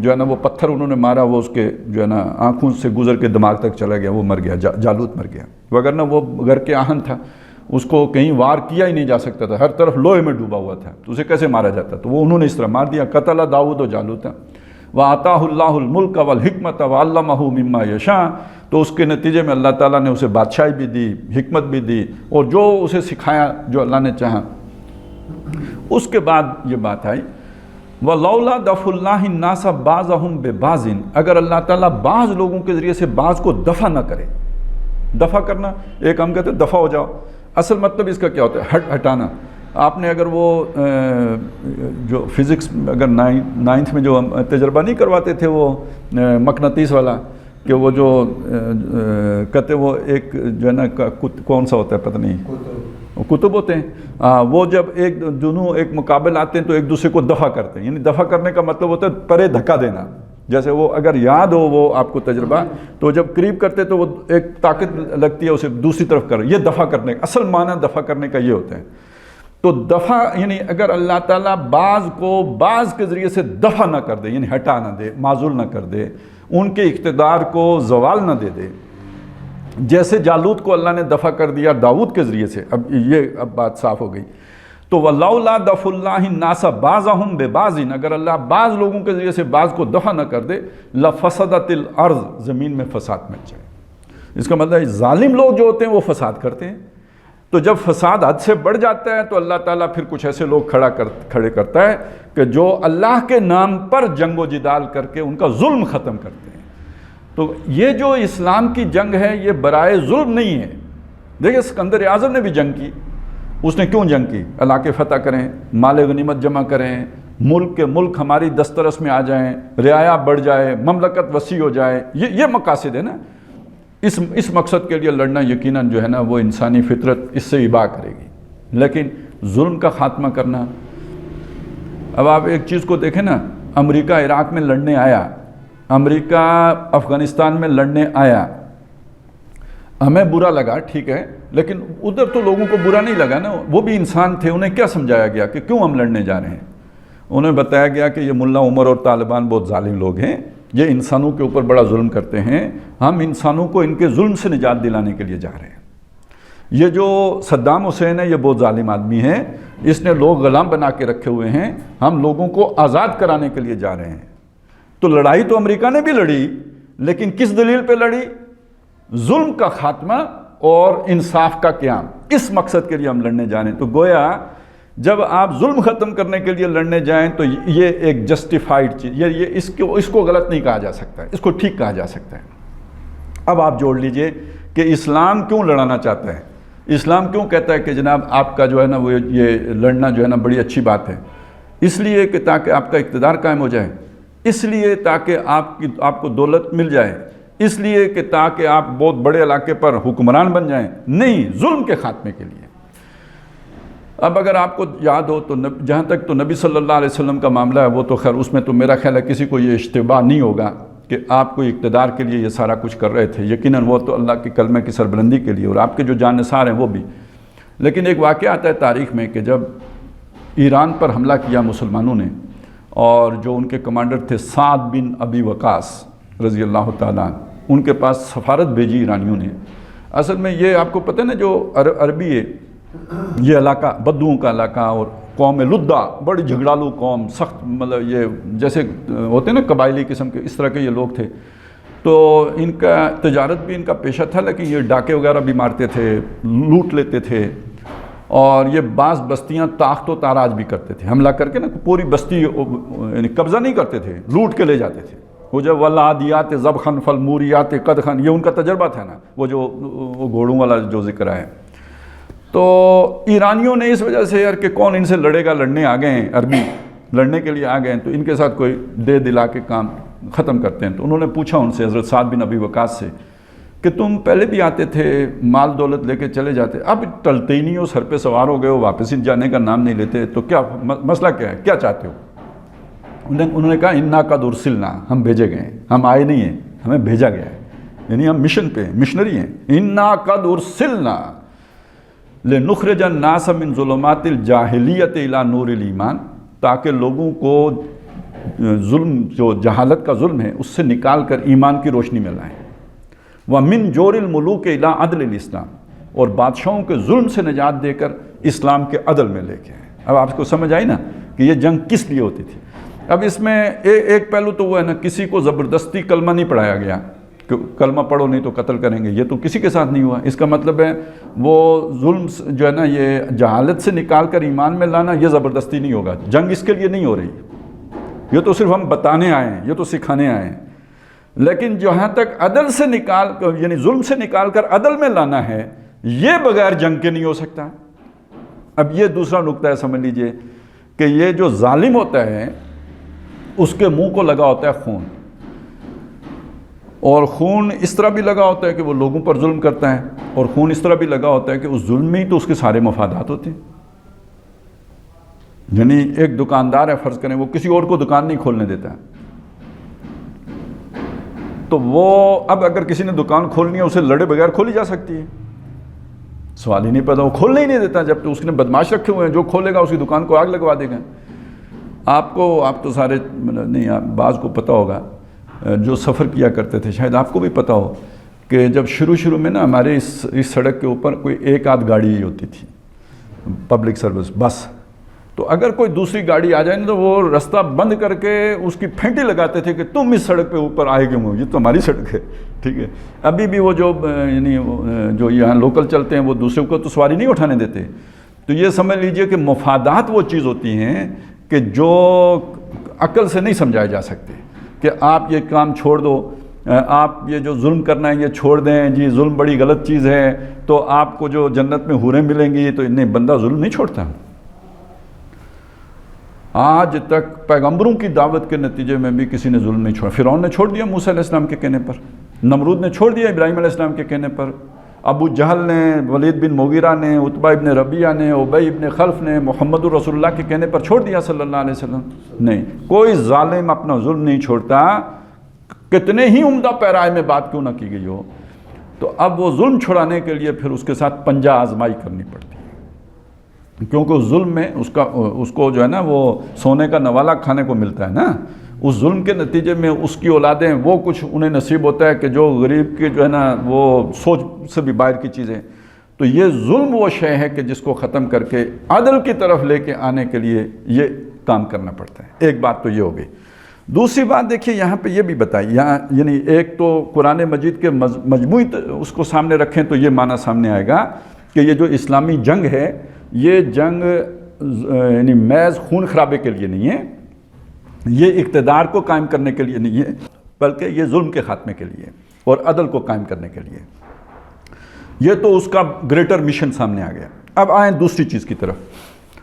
جو ہے نا وہ پتھر انہوں نے مارا، وہ اس کے جو ہے نا آنکھوں سے گزر کے دماغ تک چلا گیا، وہ مر گیا، جالوت مر گیا، وگرنہ وہ گھر کے آہن تھا، اس کو کہیں وار کیا ہی نہیں جا سکتا تھا، ہر طرف لوہے میں ڈوبا ہوا تھا، تو اسے کیسے مارا جاتا؟ تو وہ انہوں نے اس طرح مار دیا، قتل داؤد و جالوت وآتاہ اللہ الملک والحکمت وعلمہ مما یشاء، تو اس کے نتیجے میں اللہ تعالیٰ نے اسے بادشاہی بھی دی، حکمت بھی دی، اور جو اسے سکھایا جو اللہ نے چاہا۔ اس کے بعد یہ بات آئی وَلَوْلَا دَفْعُ اللَّهِ النَّاسَ بَعْضَهُمْ بِبَعْضٍ، اگر اللہ تعالیٰ بعض لوگوں کے ذریعے سے بعض کو دفع نہ کرے، دفع کرنا ایک ہم کہتے ہیں دفع ہو جاؤ، اصل مطلب اس کا کیا ہوتا ہے؟ ہٹانا۔ آپ نے اگر وہ جو فزکس اگر نائنتھ میں جو تجربہ نہیں کرواتے تھے وہ مقناطیس والا، کہ وہ جو کہتے وہ ایک جو ہے نا کون سا ہوتا ہے پتہ نہیں، کتب ہوتے ہیں، وہ جب ایک دونوں ایک مقابل آتے ہیں تو ایک دوسرے کو دفع کرتے ہیں، یعنی دفع کرنے کا مطلب ہوتا ہے پرے دھکا دینا، جیسے وہ اگر یاد ہو وہ آپ کو تجربہ، تو جب قریب کرتے تو وہ ایک طاقت لگتی ہے اسے دوسری طرف کر، یہ دفع کرنے کا اصل معنی دفع کرنے کا یہ ہوتا ہے۔ تو دفع یعنی اگر اللہ تعالیٰ بعض کو بعض کے ذریعے سے دفع نہ کر دے، یعنی ہٹا نہ دے، معزول نہ کر دے، ان کے اقتدار کو زوال نہ دے دے، جیسے جالوت کو اللہ نے دفع کر دیا داؤد کے ذریعے سے، اب بات صاف ہو گئی۔ تو وَلَوْلَا دَفْعُ اللَّهِ النَّاسَ بَعْضَهُمْ بِبَعْضٍ، اگر اللہ بعض لوگوں کے ذریعے سے بعض کو دفع نہ کر دے، لَفَسَدَتِ الْأَرْض، زمین میں فساد مچ جائے۔ اس کا مطلب ہے ظالم لوگ جو ہوتے ہیں وہ فساد کرتے ہیں، تو جب فساد حد سے بڑھ جاتا ہے تو اللہ تعالیٰ پھر کچھ ایسے لوگ کھڑے کرتا ہے کہ جو اللہ کے نام پر جنگ و جدال کر کے ان کا ظلم ختم کرتے ہیں۔ تو یہ جو اسلام کی جنگ ہے یہ برائے ظلم نہیں ہے۔ دیکھیں اسکندر اعظم نے بھی جنگ کی، اس نے کیوں جنگ کی؟ علاقے فتح کریں، مال غنیمت جمع کریں، ملک کے ملک ہماری دسترس میں آ جائیں، رعایا بڑھ جائے، مملکت وسیع ہو جائے، یہ مقاصد ہے نا۔ اس مقصد کے لیے لڑنا یقیناً جو ہے نا وہ انسانی فطرت اس سے اباع کرے گی، لیکن ظلم کا خاتمہ کرنا۔ اب آپ ایک چیز کو دیکھیں نا، امریکہ عراق میں لڑنے آیا، امریکہ افغانستان میں لڑنے آیا، ہمیں برا لگا ٹھیک ہے، لیکن ادھر تو لوگوں کو برا نہیں لگا نا، وہ بھی انسان تھے، انہیں کیا سمجھایا گیا کہ کیوں ہم لڑنے جا رہے ہیں؟ انہیں بتایا گیا کہ یہ ملا عمر اور طالبان بہت ظالم لوگ ہیں، یہ انسانوں کے اوپر بڑا ظلم کرتے ہیں، ہم انسانوں کو ان کے ظلم سے نجات دلانے کے لیے جا رہے ہیں۔ یہ جو صدام حسین ہے یہ بہت ظالم آدمی ہے، اس نے لوگ غلام بنا کے رکھے ہوئے ہیں، ہم لوگوں کو آزاد کرانے کے لیے جا رہے ہیں۔ تو لڑائی تو امریکہ نے بھی لڑی، لیکن کس دلیل پہ لڑی؟ ظلم کا خاتمہ اور انصاف کا قیام، اس مقصد کے لیے ہم لڑنے جا رہے ہیں۔ تو گویا جب آپ ظلم ختم کرنے کے لیے لڑنے جائیں تو یہ ایک جسٹیفائیڈ چیز، یہ اس کو غلط نہیں کہا جا سکتا ہے، اس کو ٹھیک کہا جا سکتا ہے۔ اب آپ جوڑ لیجئے کہ اسلام کیوں لڑانا چاہتا ہے، اسلام کیوں کہتا ہے کہ جناب آپ کا جو ہے نا وہ یہ لڑنا جو ہے نا بڑی اچھی بات ہے، اس لیے کہ تاکہ آپ کا اقتدار قائم ہو جائے، اس لیے تاکہ آپ کو دولت مل جائے، اس لیے کہ تاکہ آپ بہت بڑے علاقے پر حکمران بن جائیں، نہیں، ظلم کے خاتمے کے لیے۔ اب اگر آپ کو یاد ہو تو جہاں تک تو نبی صلی اللہ علیہ وسلم کا معاملہ ہے وہ تو خیر اس میں تو میرا خیال ہے کسی کو یہ اشتباہ نہیں ہوگا کہ آپ کو اقتدار کے لیے یہ سارا کچھ کر رہے تھے، یقیناً وہ تو اللہ کے کلمے کی سربلندی کے لیے اور آپ کے جو جان نثار ہیں وہ بھی۔ لیکن ایک واقعہ آتا ہے تاریخ میں کہ جب ایران پر حملہ کیا مسلمانوں نے، اور جو ان کے کمانڈر تھے سعد بن ابی وقاص رضی اللہ تعالیٰ عنہ، ان کے پاس سفارت بھیجی ایرانیوں نے۔ اصل میں یہ آپ کو پتہ ہے نا جو عربی ہے، یہ علاقہ بدوؤں کا علاقہ اور قوم لدہ، بڑی جھگڑالو قوم، سخت مطلب یہ جیسے ہوتے ہیں نا قبائلی قسم کے، اس طرح کے یہ لوگ تھے۔ تو ان کا تجارت بھی ان کا پیشہ تھا، لیکن یہ ڈاکے وغیرہ بھی مارتے تھے، لوٹ لیتے تھے، اور یہ بعض بستیاں تاخت و تاراج بھی کرتے تھے، حملہ کر کے نا پوری بستی یعنی قبضہ نہیں کرتے تھے، لوٹ کے لے جاتے تھے۔ وہ جب والعادیات ضبخا فالموریات قدحا، یہ ان کا تجربہ تھا نا، وہ گھوڑوں والا جو ذکر ہے۔ تو ایرانیوں نے اس وجہ سے یار کہ کون ان سے لڑے گا، لڑنے آ گئے ہیں، عربی لڑنے کے لیے آ گئے ہیں، تو ان کے ساتھ کوئی دے دلا کے کام ختم کرتے ہیں۔ تو انہوں نے پوچھا ان سے، حضرت سعد بن ابی وقاص سے، کہ تم پہلے بھی آتے تھے، مال دولت لے کے چلے جاتے، اب ٹلتے ہی نہیں ہو، سر پہ سوار ہو گئے ہو، واپس ہی جانے کا نام نہیں لیتے، تو کیا مسئلہ کیا ہے، کیا چاہتے ہو؟ انہوں نے کہا انا قد ارسلنا، ہم بھیجے گئے ہیں، ہم آئے نہیں ہیں، ہمیں بھیجا گیا ہے، یعنی ہم مشن پہ مشنری ہیں۔ انا قد ارسلنا لنخرج الناس من ظلمات الجاہلیت الی نور الایمان، تاکہ لوگوں کو ظلم جو جہالت کا ظلم ہے اس سے نکال کر ایمان کی روشنی میں لائیں. وَمِن جور الملوک الی عدل الاسلام، اور بادشاہوں کے ظلم سے نجات دے کر اسلام کے عدل میں لے کے آئیں. اب آپ کو سمجھ آئی نا کہ یہ جنگ کس لیے ہوتی تھی. اب اس میں ایک پہلو تو وہ ہے نا، کسی کو زبردستی کلمہ نہیں پڑھایا گیا کہ کلمہ پڑھو نہیں تو قتل کریں گے، یہ تو کسی کے ساتھ نہیں ہوا. اس کا مطلب ہے وہ ظلم جو ہے نا، یہ جہالت سے نکال کر ایمان میں لانا، یہ زبردستی نہیں ہوگا. جنگ اس کے لیے نہیں ہو رہی، یہ تو صرف ہم بتانے آئے ہیں، یہ تو سکھانے آئے ہیں. لیکن جہاں تک عدل سے نکال کر، یعنی ظلم سے نکال کر عدل میں لانا ہے، یہ بغیر جنگ کے نہیں ہو سکتا. اب یہ دوسرا نقطہ ہے، سمجھ لیجئے کہ یہ جو ظالم ہوتا ہے اس کے منہ کو لگا ہوتا ہے خون، اور خون اس طرح بھی لگا ہوتا ہے کہ وہ لوگوں پر ظلم کرتا ہے، اور خون اس طرح بھی لگا ہوتا ہے کہ اس ظلم میں ہی تو اس کے سارے مفادات ہوتے ہیں. یعنی ایک دکاندار ہے، فرض کریں وہ کسی اور کو دکان نہیں کھولنے دیتا، تو وہ اب اگر کسی نے دکان کھولنی ہے اسے لڑے بغیر کھولی جا سکتی ہے، سوال ہی نہیں پیدا. وہ کھولنے ہی نہیں دیتا، جب تو اس نے بدماش رکھے ہوئے ہیں، جو کھولے گا اس کی دکان کو آگ لگوا دے گا. آپ تو سارے نہیں، بعض کو پتہ ہوگا جو سفر کیا کرتے تھے، شاید آپ کو بھی پتہ ہو کہ جب شروع میں نا ہمارے اس سڑک کے اوپر کوئی ایک آدھ گاڑی ہی ہوتی تھی، پبلک سروس بس. تو اگر کوئی دوسری گاڑی آ جائے نا تو وہ رستہ بند کر کے اس کی پھینٹی لگاتے تھے کہ تم اس سڑک پہ اوپر آئے کیوں ہو، یہ تو ہماری سڑک ہے. ٹھیک ہے، ابھی بھی وہ یعنی جو یہاں لوکل چلتے ہیں وہ دوسروں کو تو سواری نہیں اٹھانے دیتے. تو یہ سمجھ لیجئے کہ مفادات وہ چیز ہوتی ہیں کہ جو عقل سے نہیں سمجھائے جا سکتے، کہ آپ یہ کام چھوڑ دو، آپ یہ جو ظلم کرنا ہے یہ چھوڑ دیں، جی ظلم بڑی غلط چیز ہے، تو آپ کو جو جنت میں حوریں ملیں گی. تو انہیں بندہ ظلم نہیں چھوڑتا. آج تک پیغمبروں کی دعوت کے نتیجے میں بھی کسی نے ظلم نہیں چھوڑا. فرعون نے چھوڑ دیا موسیٰ علیہ السلام کے کہنے پر، نمرود نے چھوڑ دیا ابراہیم علیہ السلام کے کہنے پر، ابو جہل نے، ولید بن مغیرہ نے، عتبہ ابن ربیعہ نے، ابی ابن خلف نے محمد رسول اللہ کے کہنے پر چھوڑ دیا صلی اللہ علیہ وسلم. نہیں، کوئی ظالم اپنا ظلم نہیں چھوڑتا، کتنے ہی عمدہ پیرائے میں بات کیوں نہ کی گئی ہو. تو اب وہ ظلم چھڑانے کے لیے پھر اس کے ساتھ پنجہ آزمائی کرنی پڑتی ہے، کیونکہ اس ظلم میں اس کو جو ہے نا وہ سونے کا نوالا کھانے کو ملتا ہے نا. اس ظلم کے نتیجے میں اس کی اولادیں وہ کچھ انہیں نصیب ہوتا ہے کہ جو غریب کے جو ہے نا وہ سوچ سے بھی باہر کی چیزیں. تو یہ ظلم وہ شے ہے کہ جس کو ختم کر کے عدل کی طرف لے کے آنے کے لیے یہ کام کرنا پڑتا ہے. ایک بات تو یہ ہو گئی. دوسری بات دیکھیے یہاں پہ یہ بھی بتائی، یہاں یعنی ایک تو قرآن مجید کے مجموعی اس کو سامنے رکھیں تو یہ معنی سامنے آئے گا کہ یہ جو اسلامی جنگ ہے، یہ جنگ یعنی محض خون خرابے کے لیے نہیں ہے، یہ اقتدار کو قائم کرنے کے لیے نہیں ہے، بلکہ یہ ظلم کے خاتمے کے لیے اور عدل کو قائم کرنے کے لیے. یہ تو اس کا گریٹر مشن سامنے آ گیا. اب آئیں دوسری چیز کی طرف،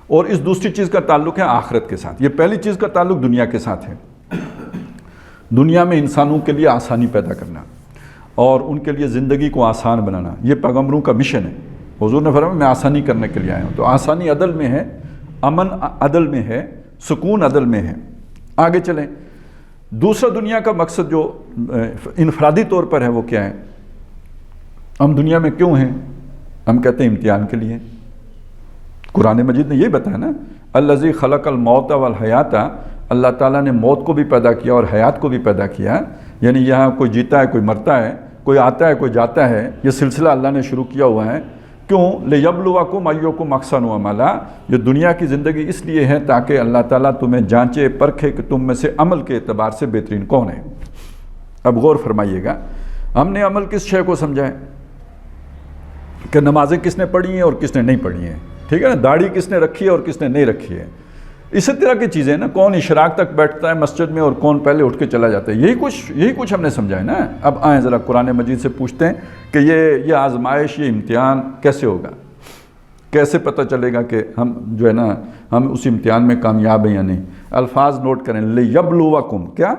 اور اس دوسری چیز کا تعلق ہے آخرت کے ساتھ. یہ پہلی چیز کا تعلق دنیا کے ساتھ ہے، دنیا میں انسانوں کے لیے آسانی پیدا کرنا اور ان کے لیے زندگی کو آسان بنانا، یہ پیغمبروں کا مشن ہے. حضور نے فرمایا میں آسانی کرنے کے لیے آیا ہوں. تو آسانی عدل میں ہے، امن عدل میں ہے، سکون عدل میں ہے. آگے چلیں. دوسرا دنیا کا مقصد جو انفرادی طور پر ہے وہ کیا ہے؟ ہم دنیا میں کیوں ہیں؟ ہم کہتے ہیں امتحان کے لیے. قرآن مجید نے یہ بتایا نا، الذی خلق الموت والحیات، اللہ تعالیٰ نے موت کو بھی پیدا کیا اور حیات کو بھی پیدا کیا. یعنی یہاں کوئی جیتا ہے، کوئی مرتا ہے، کوئی آتا ہے، کوئی جاتا ہے. یہ سلسلہ اللہ نے شروع کیا ہوا ہے. کیوں؟ لِیَبْلُوَکُمْ أَیُّکُمْ أَحْسَنُ عَمَلًا. یہ دنیا کی زندگی اس لیے ہے تاکہ اللہ تعالیٰ تمہیں جانچے پرکھے کہ تم میں سے عمل کے اعتبار سے بہترین کون ہے. اب غور فرمائیے گا، ہم نے عمل کس شے کو سمجھا ہے کہ نمازیں کس نے پڑھی ہیں اور کس نے نہیں پڑھی ہیں. ٹھیک ہے نا، داڑھی کس نے رکھی ہے اور کس نے نہیں رکھی ہے. اسی طرح کی چیزیں نا، کون اشراق تک بیٹھتا ہے مسجد میں اور کون پہلے اٹھ کے چلا جاتا ہے. یہی کچھ ہم نے سمجھا ہے نا. اب آئیں ذرا قرآن مجید سے پوچھتے ہیں کہ یہ آزمائش، یہ امتحان کیسے ہوگا، کیسے پتہ چلے گا کہ ہم جو ہے نا ہم اس امتحان میں کامیاب ہیں یا نہیں. الفاظ نوٹ کریں. لِیَبْلُوَکُمْ، کیا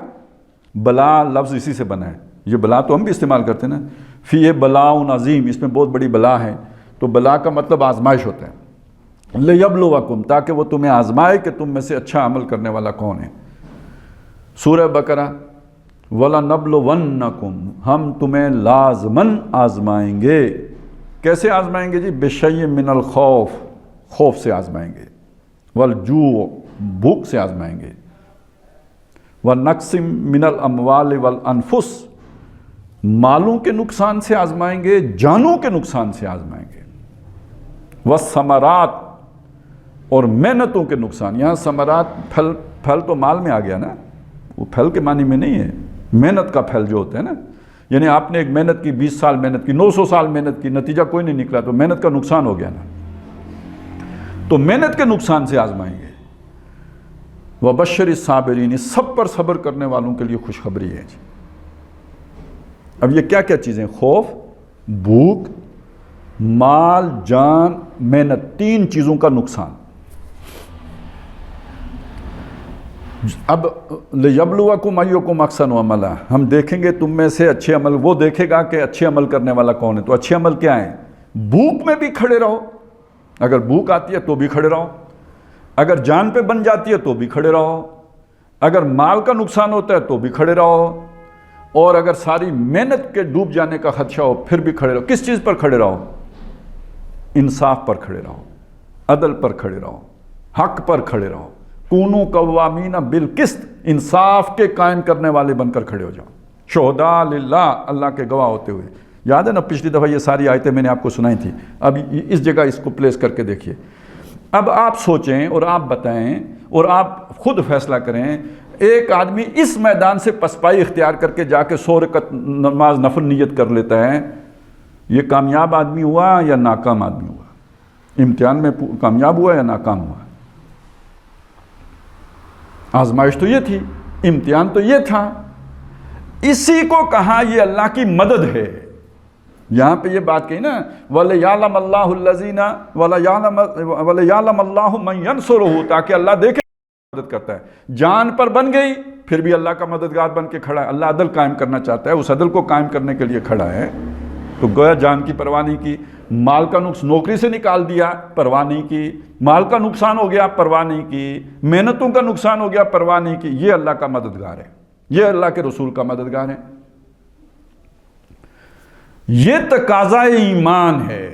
بلا لفظ اسی سے بنا ہے. یہ بلا تو ہم بھی استعمال کرتے ہیں نا، فِیہ بَلَاءٌ عظیم، اس میں بہت بڑی بلا ہے. تو بلا کا مطلب آزمائش ہوتا ہے. لِیَبْلُوَکُمْ، تاکہ وہ تمہیں آزمائے کہ تم میں سے اچھا عمل کرنے والا کون ہے. سورہ بقرہ، وَلَنَبْلُوَنَّکُمْ، ہم تمہیں لازماً آزمائیں گے. کیسے آزمائیں گے جی؟ بِشَیْءٍ مِّنَ الْخَوْفِ، خوف سے آزمائیں گے. وَالْجُوعِ، بھوک سے آزمائیں گے. ونقسم من الاموال والانفس، مالوں کے نقصان سے آزمائیں گے، جانوں کے نقصان سے آزمائیں گے، والثمرات، اور محنتوں کے نقصان. یہاں ثمرات پھل تو مال میں آ گیا نا، وہ پھل کے معنی میں نہیں ہے، محنت کا پھل جو ہوتا ہے نا، یعنی آپ نے ایک محنت کی، 20 سال محنت کی، 900 سال محنت کی، نتیجہ کوئی نہیں نکلا تو محنت کا نقصان ہو گیا نا. تو محنت کے نقصان سے آزمائیں گے. وبشر الصابرین، سب پر صبر کرنے والوں کے لیے خوشخبری ہے جی. اب یہ کیا کیا چیزیں؟ خوف، بھوک، مال، جان، محنت، 3 چیزوں کا نقصان. اب لِيَبْلُوَكُمْ أَيُّكُمْ أَحْسَنُ عَمَلًا، ہم دیکھیں گے تم میں سے اچھے عمل. وہ دیکھے گا کہ اچھے عمل کرنے والا کون ہے. تو اچھے عمل کیا ہیں؟ بھوک میں بھی کھڑے رہو، اگر بھوک آتی ہے تو بھی کھڑے رہو، اگر جان پہ بن جاتی ہے تو بھی کھڑے رہو، اگر مال کا نقصان ہوتا ہے تو بھی کھڑے رہو، اور اگر ساری محنت کے ڈوب جانے کا خدشہ ہو پھر بھی کھڑے رہو. کس چیز پر کھڑے رہو؟ انصاف پر کھڑے رہو، عدل پر کھڑے رہو، حق پر کھڑے رہو. کونوا قوامین بالقسط، انصاف کے قائم کرنے والے بن کر کھڑے ہو جاؤ. شہداء للہ، اللہ کے گواہ ہوتے ہوئے. یاد ہے نا پچھلی دفعہ یہ ساری آیتیں میں نے آپ کو سنائی تھی. اب اس جگہ اس کو پلیس کر کے دیکھیے. اب آپ سوچیں اور آپ بتائیں اور آپ خود فیصلہ کریں. ایک آدمی اس میدان سے پسپائی اختیار کر کے جا کے 100 رکعت نماز نفل نیت کر لیتا ہے، یہ کامیاب آدمی ہوا یا ناکام آدمی ہوا؟ امتحان میں کامیاب ہوا یا ناکام ہوا؟ آزمائش تو یہ تھی، امتحان تو یہ تھا. اسی کو کہا یہ اللہ کی مدد ہے. یہاں پہ یہ بات کہی نا، وَلِيَعْلَمَ اللَّهُ الَّذِينَ وَلِيَعْلَمَ اللَّهُ مَن يَنْصُرُهُ، تاکہ اللہ دیکھے مدد کرتا ہے. جان پر بن گئی پھر بھی اللہ کا مددگار بن کے کھڑا ہے. اللہ عدل قائم کرنا چاہتا ہے، اس عدل کو قائم کرنے کے لیے کھڑا ہے. تو گویا جان کی پرواہ نہیں کی، مال کا نوکری سے نکال دیا، پرواہ نہیں کی، مال کا نقصان ہو گیا، پرواہ نہیں کی، محنتوں کا نقصان ہو گیا، پرواہ نہیں کی. یہ اللہ کا مددگار ہے، یہ اللہ کے رسول کا مددگار ہے. یہ تقاضا ایمان ہے،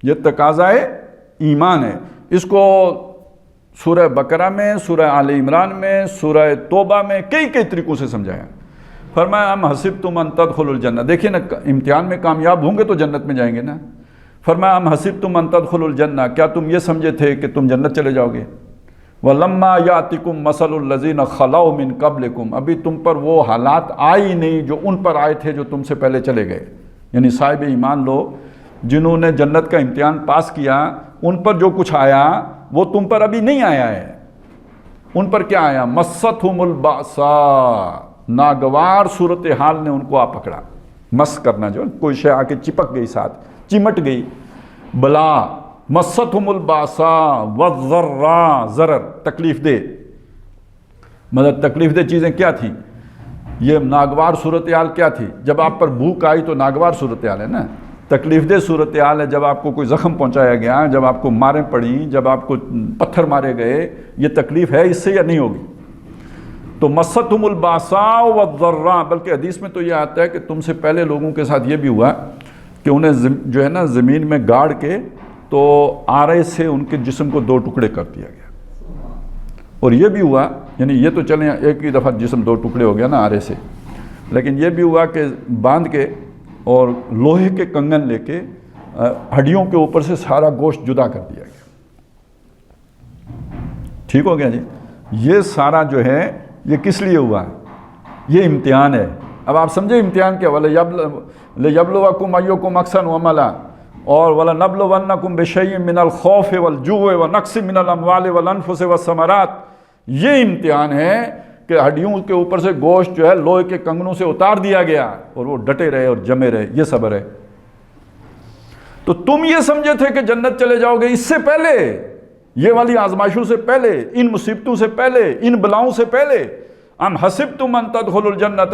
یہ تقاضا ایمان ہے. اس کو سورہ بقرہ میں، سورہ آل عمران میں، سورہ توبہ میں کئی طریقوں سے سمجھایا. فرمایا ام حسبتم ان تدخلوا الجنہ، دیکھیں نا امتحان میں کامیاب ہوں گے تو جنت میں جائیں گے نا. فرمایا ام حسبتم ان تدخلوا الجنہ، کیا تم یہ سمجھے تھے کہ تم جنت چلے جاؤ گے؟ وَلَمَّا يَأْتِكُمْ مَثَلُ الَّذِينَ خَلَوْا مِن قَبْلِكُمْ، ابھی تم پر وہ حالات آئی نہیں جو ان پر آئے تھے جو تم سے پہلے چلے گئے. یعنی صاحب ایمان لوگ جنہوں نے جنت کا امتحان پاس کیا، ان پر جو کچھ آیا وہ تم پر ابھی نہیں آیا ہے. ان پر کیا آیا؟ مَسَّتْهُمُ الْبَأْسَاءُ، ناگوار صورتحال نے ان کو آ پکڑا. مس کرنا، جو کوئی شے آ کے چپک گئی، ساتھ چمٹ گئی، بلا. مَسَّتْهُمُ الْبَأْسَاءُ وَالضَّرَّاءُ، ضرر، تکلیف دہ. مطلب تکلیف دہ چیزیں کیا تھیں؟ یہ ناگوار صورتحال کیا تھی؟ جب آپ پر بھوک آئی تو ناگوار صورتحال ہے نا. تکلیف دہ صورتحال ہے جب آپ کو کوئی زخم پہنچایا گیا، جب آپ کو ماریں پڑیں، جب آپ کو پتھر مارے گئے. یہ تکلیف ہے اس سے یا نہیں ہوگی؟ تو مَسَّتْهُمُ الْبَأْسَاءُ وَالضَّرَّاء، بلکہ حدیث میں تو یہ آتا ہے کہ تم سے پہلے لوگوں کے ساتھ یہ بھی ہوا کہ انہیں جو ہے نا زمین میں گاڑ کے تو آرے سے ان کے جسم کو 2 ٹکڑے کر دیا گیا. اور یہ بھی ہوا، یعنی یہ تو چلیں ایک ہی دفعہ جسم 2 ٹکڑے ہو گیا نا آرے سے، لیکن یہ بھی ہوا کہ باندھ کے اور لوہے کے کنگن لے کے ہڈیوں کے اوپر سے سارا گوشت جدا کر دیا گیا. ٹھیک ہو گیا جی؟ یہ سارا جو ہے یہ کس لیے ہوا ہے؟ یہ امتحان ہے. اب آپ سمجھے امتحان کیا؟ لِيَبْلُوَكُمْ أَيُّكُمْ أَحْسَنُ عَمَلًا، اور وَلَنَبْلُوَنَّكُمْ بِشَيْءٍ مِّنَ الْخَوْفِ وَالْجُوعِ وَنَقْصٍ مِّنَ الْأَمْوَالِ وَالْأَنفُسِ وَالثَّمَرَاتِ. یہ امتحان ہے کہ ہڈیوں کے اوپر سے گوشت جو ہے لوہے کے کنگنوں سے اتار دیا گیا اور وہ ڈٹے رہے اور جمے رہے. یہ صبر ہے. تو تم یہ سمجھے تھے کہ جنت چلے جاؤ گے اس سے پہلے، یہ والی آزمائشوں سے پہلے، ان مصیبتوں سے پہلے، ان بلاؤں سے پہلے. ام حسبتم ان تدخلوا الجنة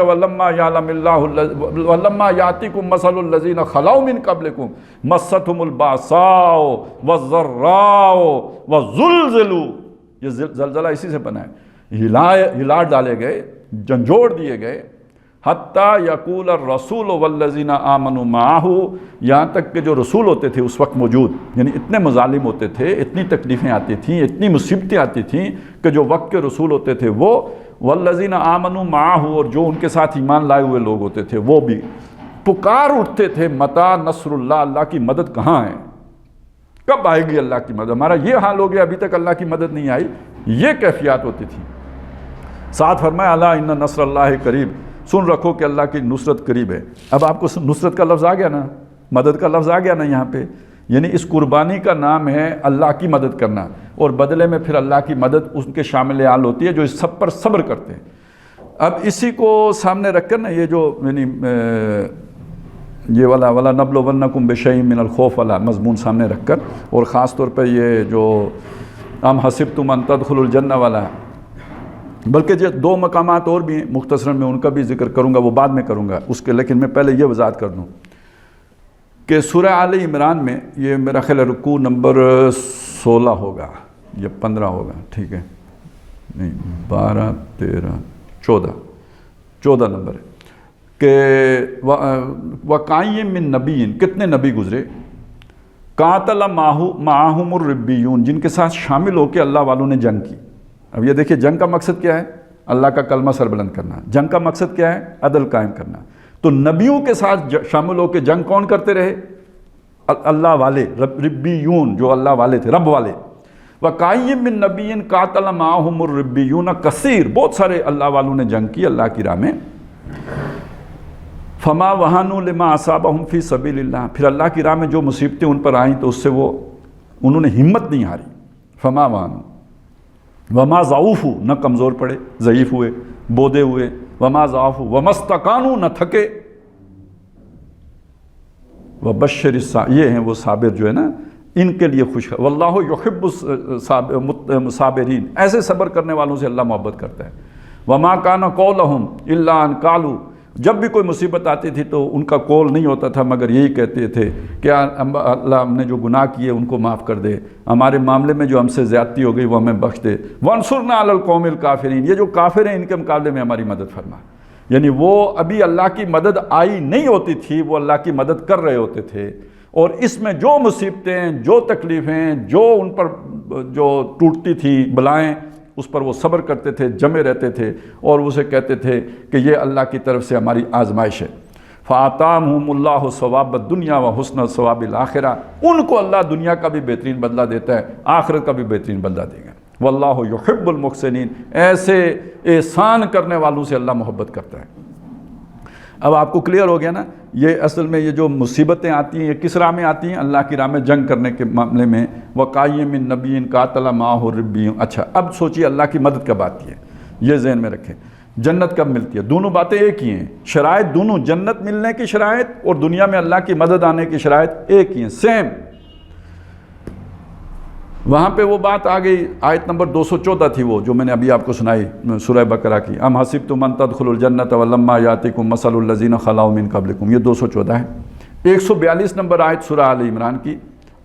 ولما يأتكم مثل الذين خلوا من قبلكم مستهم البأساء والضراء وزلزلوا. یہ زلزلہ اسی سے بنا ہے. ہلا ڈالے گئے، جھنجھوڑ دیے گئے. حتیٰ یقول الرسول والذین آمنوا معہ، یہاں تک کہ جو رسول ہوتے تھے اس وقت موجود، یعنی اتنے مظالم ہوتے تھے، اتنی تکلیفیں آتی تھیں، اتنی مصیبتیں آتی تھیں کہ جو وقت کے رسول ہوتے تھے وہ والذین آمنوا معہ، اور جو ان کے ساتھ ایمان لائے ہوئے لوگ ہوتے تھے وہ بھی پکار اٹھتے تھے متی نصر اللہ، اللہ کی مدد کہاں ہے، کب آئے گی اللہ کی مدد. ہمارا یہ حال ہو گیا ابھی تک اللہ کی مدد نہیں آئی، یہ کیفیات ہوتی تھی. ساتھ فرمایا الا ان نصر اللہ قریب، سن رکھو کہ اللہ کی نصرت قریب ہے. اب آپ کو نصرت کا لفظ آ گیا نا، مدد کا لفظ آ گیا نا یہاں پہ. یعنی اس قربانی کا نام ہے اللہ کی مدد کرنا، اور بدلے میں پھر اللہ کی مدد ان کے شامل حال ہوتی ہے جو اس سب پر صبر کرتے ہیں. اب اسی کو سامنے رکھ کر نا یہ جو یعنی یہ والا وَلَنَبْلُوَنَّكُمْ بِشَيْءٍ مِّنَ الْخَوْفِ والا مضمون سامنے رکھ کر، اور خاص طور پہ یہ جو ام حسبتم ان تدخلوا الجنہ والا، بلکہ یہ دو مقامات اور بھی ہیں مختصراً میں ان کا بھی ذکر کروں گا، وہ بعد میں کروں گا اس کے، لیکن میں پہلے یہ وضاحت کر دوں کہ سورہ آل عمران میں یہ میرا خیال ہے رکوع نمبر 16 ہوگا یا 15 ہوگا، ٹھیک ہے، نہیں 12 13 14 نمبر ہے کہ وَقَائِم مِّن نَبِيٍّ، کتنے نبی گزرے، قاتل معاہم الربیون، جن کے ساتھ شامل ہو کے اللہ والوں نے جنگ کی. اب یہ دیکھیں جنگ کا مقصد کیا ہے، اللہ کا کلمہ سربلند کرنا. جنگ کا مقصد کیا ہے، عدل قائم کرنا. تو نبیوں کے ساتھ شامل ہو کے جنگ کون کرتے رہے، اللہ والے، ربیون جو اللہ والے تھے، رب والے. وَقَائِم مِّن نَبِيٍّ قَاتَلَ مَعَهُمُ الرِّبِّيُّونَ کثیر، بہت سارے اللہ والوں نے جنگ کی اللہ کی راہ میں. فما وہانوا لما اصابہم فی سبیل اللہ، پھر اللہ کی راہ میں جو مصیبتیں ان پر آئیں تو اس سے انہوں نے ہمت نہیں ہاری. فما وہانوا وما ضعفوا، نہ کمزور پڑے، ضعیف ہوئے، بودے ہوئے. وما ضعفوا وما استقانوا، نہ تھکے. وبشر یہ ہیں وہ صابر جو ہے نا، ان کے لیے خوش، واللہ یحب الصابرین، ایسے صبر کرنے والوں سے اللہ محبت کرتا ہے. وما کان قولہم الا ان قالوا، جب بھی کوئی مصیبت آتی تھی تو ان کا قول نہیں ہوتا تھا مگر یہی کہتے تھے کہ اللہ ہم نے جو گناہ کیے ان کو معاف کر دے، ہمارے معاملے میں جو ہم سے زیادتی ہو گئی وہ ہمیں بخش دے. وانصرنا علی القوم الکافرین، یہ جو کافر ہیں ان کے مقابلے میں ہماری مدد فرما. یعنی وہ ابھی اللہ کی مدد آئی نہیں ہوتی تھی، وہ اللہ کی مدد کر رہے ہوتے تھے. اور اس میں جو مصیبتیں، جو تکلیفیں، جو ان پر جو ٹوٹتی تھی بلائیں، اس پر وہ صبر کرتے تھے، جمے رہتے تھے، اور اسے کہتے تھے کہ یہ اللہ کی طرف سے ہماری آزمائش ہے. فَآتَاهُمُ اللَّهُ ثَوَابَ الدُّنْيَا وَحُسْنَ ثَوَابِ الْآخِرَةِ، ان کو اللہ دنیا کا بھی بہترین بدلہ دیتا ہے، آخرت کا بھی بہترین بدلہ دے گا. وَاللَّهُ يُحِبُّ الْمُحْسِنِينَ، ایسے احسان کرنے والوں سے اللہ محبت کرتا ہے. اب آپ کو کلیئر ہو گیا نا، یہ اصل میں یہ جو مصیبتیں آتی ہیں یہ کس راہ میں آتی ہیں، اللہ کی راہ میں جنگ کرنے کے معاملے میں. وَقَائِم مِّن نَبِيٍّ قَاتَلَ مَعَهُ الرِّبِّيُّونَ. اچھا اب سوچئے اللہ کی مدد کب آتی ہے، یہ ذہن میں رکھیں. جنت کب ملتی ہے، دونوں باتیں ایک ہی ہیں، شرائط دونوں، جنت ملنے کی شرائط اور دنیا میں اللہ کی مدد آنے کی شرائط ایک ہی ہیں، سیم. وہاں پہ وہ بات آ گئی، آیت نمبر 214 تھی وہ جو میں نے ابھی آپ کو سنائی سورہ بقرہ کی، ام حسبتم ان تدخلوا الجنۃ ولما یاتکم مثل الذین خلوا من قبلکم، یہ 214 ہے. 142 نمبر آیت سورہ آل عمران کی،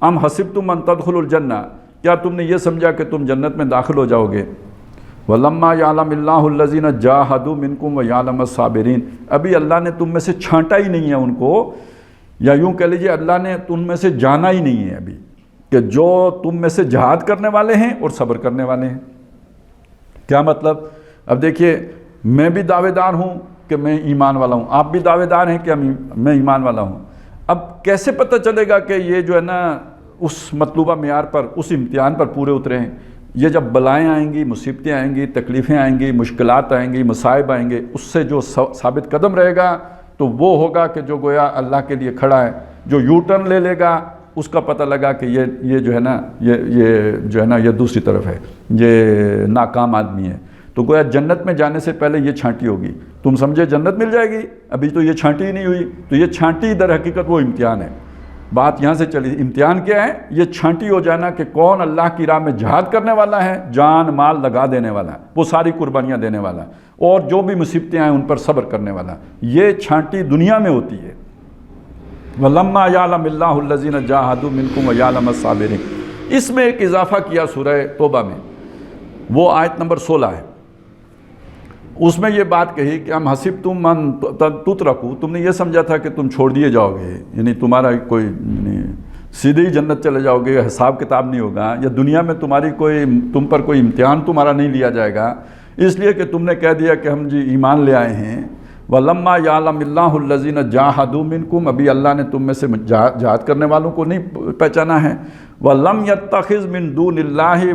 ام حسبتم ان تدخلوا الجنہ، کیا تم نے یہ سمجھا کہ تم جنت میں داخل ہو جاؤ گے. ولما یعلم اللہ الذین جاہدوا منکم ویعلم الصابرین، ابھی اللہ نے تم میں سے چھانٹا ہی نہیں ہے ان کو، یا یوں کہہ لیجیے اللہ نے تم میں سے جانا ہی نہیں ہے ابھی کہ جو تم میں سے جہاد کرنے والے ہیں اور صبر کرنے والے ہیں. کیا مطلب، اب دیکھیے میں بھی دعوے دار ہوں کہ میں ایمان والا ہوں، آپ بھی دعوے دار ہیں کہ میں ایمان والا ہوں. اب کیسے پتہ چلے گا کہ یہ جو ہے نا اس مطلوبہ معیار پر، اس امتحان پر پورے اترے ہیں. یہ جب بلائیں آئیں گی، مصیبتیں آئیں گی، تکلیفیں آئیں گی، مشکلات آئیں گی، مصائب آئیں گے، اس سے جو ثابت قدم رہے گا تو وہ ہوگا کہ جو گویا اللہ کے لیے کھڑا ہے. جو یو ٹرن لے لے گا اس کا پتہ لگا کہ یہ جو ہے نا یہ جو ہے نا یہ دوسری طرف ہے، یہ ناکام آدمی ہے. تو گویا جنت میں جانے سے پہلے یہ چھانٹی ہوگی. تم سمجھے جنت مل جائے گی، ابھی تو یہ چھانٹی ہی نہیں ہوئی. تو یہ چھانٹی در حقیقت وہ امتحان ہے. بات یہاں سے چلی، امتحان کیا ہے، یہ چھانٹی ہو جانا کہ کون اللہ کی راہ میں جہاد کرنے والا ہے، جان مال لگا دینے والا ہے، وہ ساری قربانیاں دینے والا ہے، اور جو بھی مصیبتیں آئیں ان پر صبر کرنے والا. یہ چھانٹی دنیا میں ہوتی ہے. وَلَمَّا يَعْلَمِ اللَّهُ الَّذِينَ جَاهَدُوا مِنكُمْ وَيَعْلَمَ الصَّابِرِينَ. اس میں ایک اضافہ کیا سورہ توبہ میں، وہ آیت نمبر 16 ہے. اس میں یہ بات کہی کہ ہم حسبتم ان تترکوا، تم نے یہ سمجھا تھا کہ تم چھوڑ دیے جاؤ گے، یعنی تمہارا کوئی یعنی سیدھے ہی جنت چلے جاؤ گے، حساب کتاب نہیں ہوگا، یا دنیا میں تم پر کوئی امتحان تمہارا نہیں لیا جائے گا. اس لیے کہ تم نے کہہ دیا کہ ہم جی ایمان لے آئے ہیں۔ وَلَمَّا يَعْلَمِ اللَّهُ الَّذِينَ جَاهَدُوا مِنْكُمْ، ابھی اللہ نے تم میں سے جہاد کرنے والوں کو نہیں پہچانا ہے۔ وَلَمْ يَتَّخِذْ مِن دُونِ اللَّهِ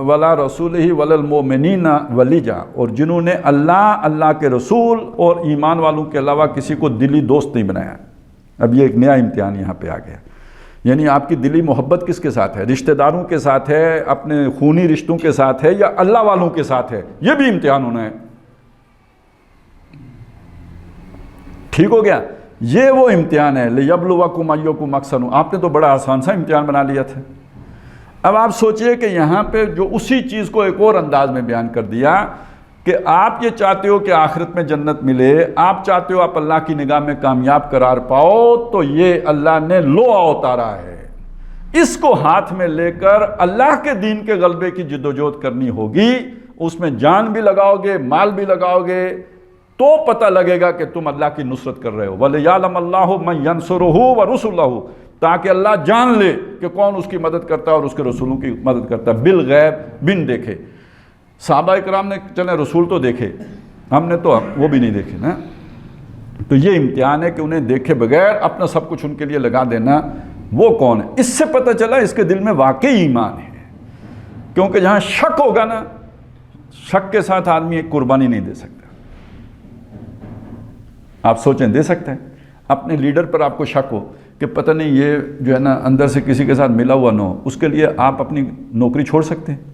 وَلَا رَسُولِهِ وَلَا الْمُؤْمِنِينَ وَلِيًّا، اور جنہوں نے اللہ کے رسول اور ایمان والوں کے علاوہ کسی کو دلی دوست نہیں بنایا۔ اب یہ ایک نیا امتحان یہاں پہ آ گیا، یعنی آپ کی دلی محبت کس کے ساتھ ہے؟ رشتہ داروں کے ساتھ ہے، اپنے خونی رشتوں کے ساتھ ہے، یا اللہ والوں کے ساتھ ہے؟ یہ بھی امتحان ہونا ہے۔ ٹھیک ہو گیا؟ یہ وہ امتحان ہے، لِيَبْلُوَكُمْ أَيُّكُمْ أَحْسَنُ۔ آپ نے تو بڑا آسان سا امتحان بنا لیا تھا۔ اب آپ سوچئے کہ یہاں پہ جو اسی چیز کو ایک اور انداز میں بیان کر دیا کہ آپ یہ چاہتے ہو کہ آخرت میں جنت ملے، آپ چاہتے ہو آپ اللہ کی نگاہ میں کامیاب قرار پاؤ، تو یہ اللہ نے لوہا اتارا ہے، اس کو ہاتھ میں لے کر اللہ کے دین کے غلبے کی جدوجہد کرنی ہوگی۔ اس میں جان بھی لگاؤ گے، مال بھی لگاؤ گے، تو پتہ لگے گا کہ تم اللہ کی نصرت کر رہے ہو۔ وَلِيَعْلَمَ اللَّهُ مَن يَنصُرُهُ وَرُسُلَهُ، تاکہ اللہ جان لے کہ کون اس کی مدد کرتا ہے اور اس کے رسولوں کی مدد کرتا ہے، بالغیب، بن دیکھے۔ صحابہ اکرام نے چلے رسول تو دیکھے، ہم نے تو وہ بھی نہیں دیکھے نا۔ تو یہ امتحان ہے کہ انہیں دیکھے بغیر اپنا سب کچھ ان کے لیے لگا دینا، وہ کون ہے؟ اس سے پتہ چلا اس کے دل میں واقعی ایمان ہے، کیونکہ جہاں شک ہوگا نا، شک کے ساتھ آدمی ایک قربانی نہیں دے سکتا۔ آپ سوچیں، دے سکتے ہیں؟ اپنے لیڈر پر آپ کو شک ہو کہ پتہ نہیں یہ جو ہے نا اندر سے کسی کے ساتھ ملا ہوا نہ ہو، اس کے لیے آپ اپنی نوکری چھوڑ سکتے ہیں،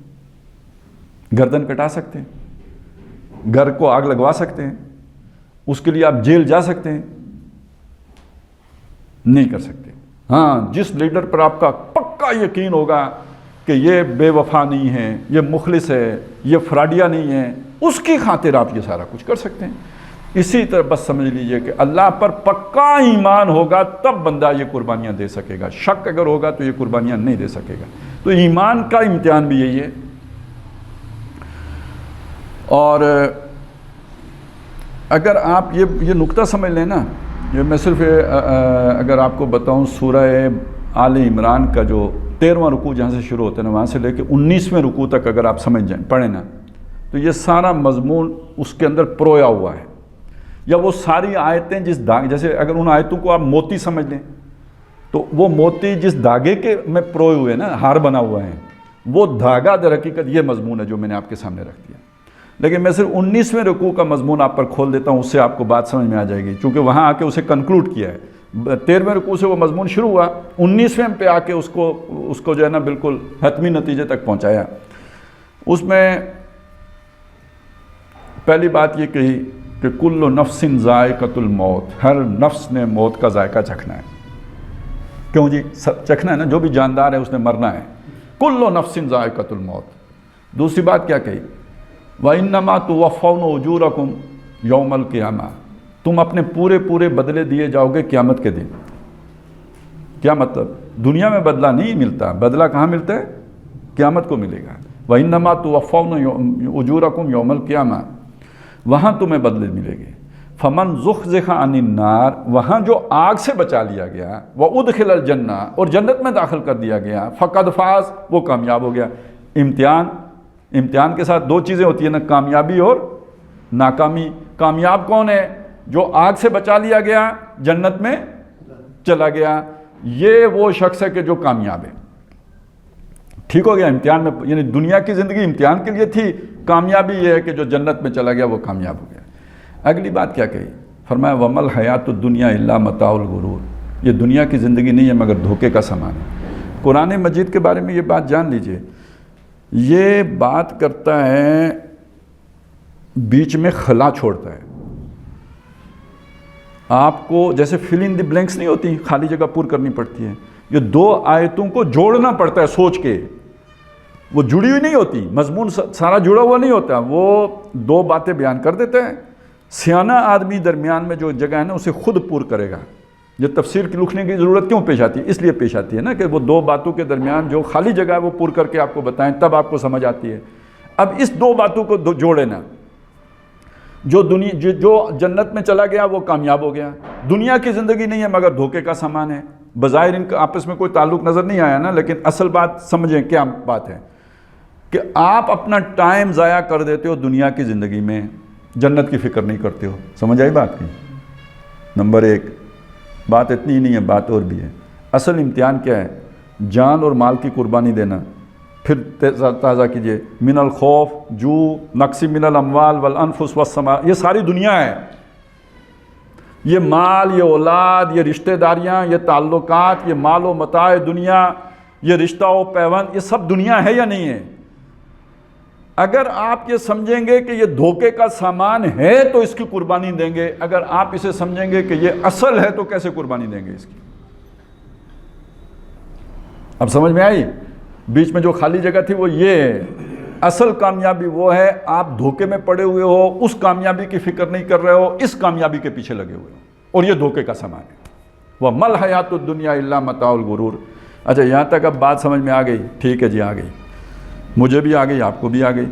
گردن کٹا سکتے ہیں، گھر کو آگ لگوا سکتے ہیں، اس کے لیے آپ جیل جا سکتے ہیں؟ نہیں کر سکتے۔ ہاں، جس لیڈر پر آپ کا پکا یقین ہوگا کہ یہ بے وفا نہیں ہے، یہ مخلص ہے، یہ فراڈیا نہیں ہے، اس کی خاطر آپ یہ سارا کچھ کر سکتے ہیں۔ اسی طرح بس سمجھ لیجئے کہ اللہ پر پکا ایمان ہوگا تب بندہ یہ قربانیاں دے سکے گا، شک اگر ہوگا تو یہ قربانیاں نہیں دے سکے گا۔ تو ایمان کا امتحان بھی یہی ہے۔ اور اگر آپ یہ نقطہ سمجھ لیں نا، یہ میں صرف اگر آپ کو بتاؤں، سورہ آل عمران کا جو 13واں رکوع جہاں سے شروع ہوتا ہے نا، وہاں سے لے کے 19ویں رکوع تک اگر آپ سمجھ جائیں، پڑھیں نا، تو یہ سارا مضمون اس کے اندر پرویا ہوا ہے، یا وہ ساری آیتیں جیسے اگر ان آیتوں کو آپ موتی سمجھ لیں تو وہ موتی جس دھاگے کے میں پروئے ہوئے نا، ہار بنا ہوا ہے، وہ دھاگا در حقیقت یہ مضمون ہے جو میں نے آپ کے سامنے رکھ دیا۔ لیکن میں صرف 19ویں رکوع کا مضمون آپ پر کھول دیتا ہوں، اس سے آپ کو بات سمجھ میں آ جائے گی، چونکہ وہاں آ کے اسے کنکلوڈ کیا ہے۔ 13ویں رکوع سے وہ مضمون شروع ہوا، 19ویں پہ آ کے اس کو جو ہے نا بالکل حتمی نتیجے تک پہنچایا۔ اس میں پہلی بات یہ کہی کہ کل نفس ذائقۃ الموت، ہر نفس نے موت کا ذائقہ چکھنا ہے۔ کیوں جی؟ چکھنا ہے نا، جو بھی جاندار ہے اس نے مرنا ہے۔ کل نفس ذائقۃ الموت۔ دوسری بات کیا کہی؟ وَإِنَّمَا تُوَفَّوْنَ أُجُورَكُمْ يَوْمَ الْقِيَامَةِ، تم اپنے پورے بدلے دیے جاؤ گے قیامت کے دن۔ کیا مطلب؟ دنیا میں بدلہ نہیں ملتا، بدلہ کہاں ملتا ہے؟ قیامت کو ملے گا۔ وَإِنَّمَا تُوَفَّوْنَ أُجُورَكُمْ يَوْمَ الْقِيَامَةِ، وہاں تمہیں بدلے ملے گے۔ فَمَنْ زُحْزِحَ عَنِ النَّارِ، وہاں جو آگ سے بچا لیا گیا، وَأُدْخِلَ الْجَنَّةَ، اور جنت میں داخل کر دیا گیا، فَقَدْ فَازَ، وہ کامیاب ہو گیا۔ امتحان کے ساتھ دو چیزیں ہوتی ہیں نا، کامیابی اور ناکامی۔ کامیاب کون ہے؟ جو آگ سے بچا لیا گیا، جنت میں چلا گیا، یہ وہ شخص ہے کہ جو کامیاب ہے۔ ٹھیک ہو گیا؟ امتحان میں، یعنی دنیا کی زندگی امتحان کے لیے تھی، کامیابی یہ ہے کہ جو جنت میں چلا گیا وہ کامیاب ہو گیا۔ اگلی بات کیا کہی؟ فرمایا وَمَا الْحَيَاةُ الدُّنْيَا إِلَّا مَتَاعُ الْغُرُورِ، یہ دنیا کی زندگی نہیں ہے مگر دھوکے کا سامان ہے۔ قرآن مجید کے بارے میں یہ بات جان لیجئے، یہ بات کرتا ہے، بیچ میں خلا چھوڑتا ہے۔ آپ کو جیسے فل ان دی بلینکس نہیں ہوتی، خالی جگہ پور کرنی پڑتی ہے، یہ دو آیتوں کو جوڑنا پڑتا ہے سوچ کے، وہ جڑی ہوئی نہیں ہوتی، مضمون سارا جڑا ہوا نہیں ہوتا، وہ دو باتیں بیان کر دیتے ہیں۔ سیانہ آدمی درمیان میں جو جگہ ہے نا اسے خود پور کرے گا۔ یہ تفسیر کی لکھنے کی ضرورت کیوں پیش آتی ہے؟ اس لیے پیش آتی ہے نا کہ وہ دو باتوں کے درمیان جو خالی جگہ ہے وہ پور کر کے آپ کو بتائیں، تب آپ کو سمجھ آتی ہے۔ اب اس دو باتوں کو جوڑے نا، جو جنت میں چلا گیا وہ کامیاب ہو گیا، دنیا کی زندگی نہیں ہے مگر دھوکے کا سامان ہے۔ بظاہر ان کا آپس میں کوئی تعلق نظر نہیں آیا نا، لیکن اصل بات سمجھیں کیا بات ہے۔ کہ آپ اپنا ٹائم ضائع کر دیتے ہو دنیا کی زندگی میں، جنت کی فکر نہیں کرتے ہو. سمجھ آئی بات کی؟ نمبر 1 بات اتنی ہی نہیں ہے، بات اور بھی ہے. اصل امتحان کیا ہے؟ جان اور مال کی قربانی دینا. پھر تازہ کیجئے، من الخوف، جو نقص من الاموال والانفس والثمرات، یہ ساری دنیا ہے. یہ مال، یہ اولاد، یہ رشتہ داریاں، یہ تعلقات، یہ مال و متاع دنیا، یہ رشتہ و پیوند، یہ سب دنیا ہے یا نہیں ہے؟ اگر آپ یہ سمجھیں گے کہ یہ دھوکے کا سامان ہے تو اس کی قربانی دیں گے. اگر آپ اسے سمجھیں گے کہ یہ اصل ہے تو کیسے قربانی دیں گے اس کی؟ اب سمجھ میں آئی؟ بیچ میں جو خالی جگہ تھی وہ یہ ہے. اصل کامیابی وہ ہے آپ دھوکے میں پڑے ہوئے ہو، اس کامیابی کی فکر نہیں کر رہے ہو، اس کامیابی کے پیچھے لگے ہوئے ہو، اور یہ دھوکے کا سامان ہے. وَمَا الْحَيَاةُ الدُّنْيَا إِلَّا مَتَاعُ الْغُرُورِ. اچھا یہاں تک اب بات سمجھ میں آ گئی؟ ٹھیک ہے جی، آ گئی، مجھے بھی آ گئی، آپ کو بھی آ گئی.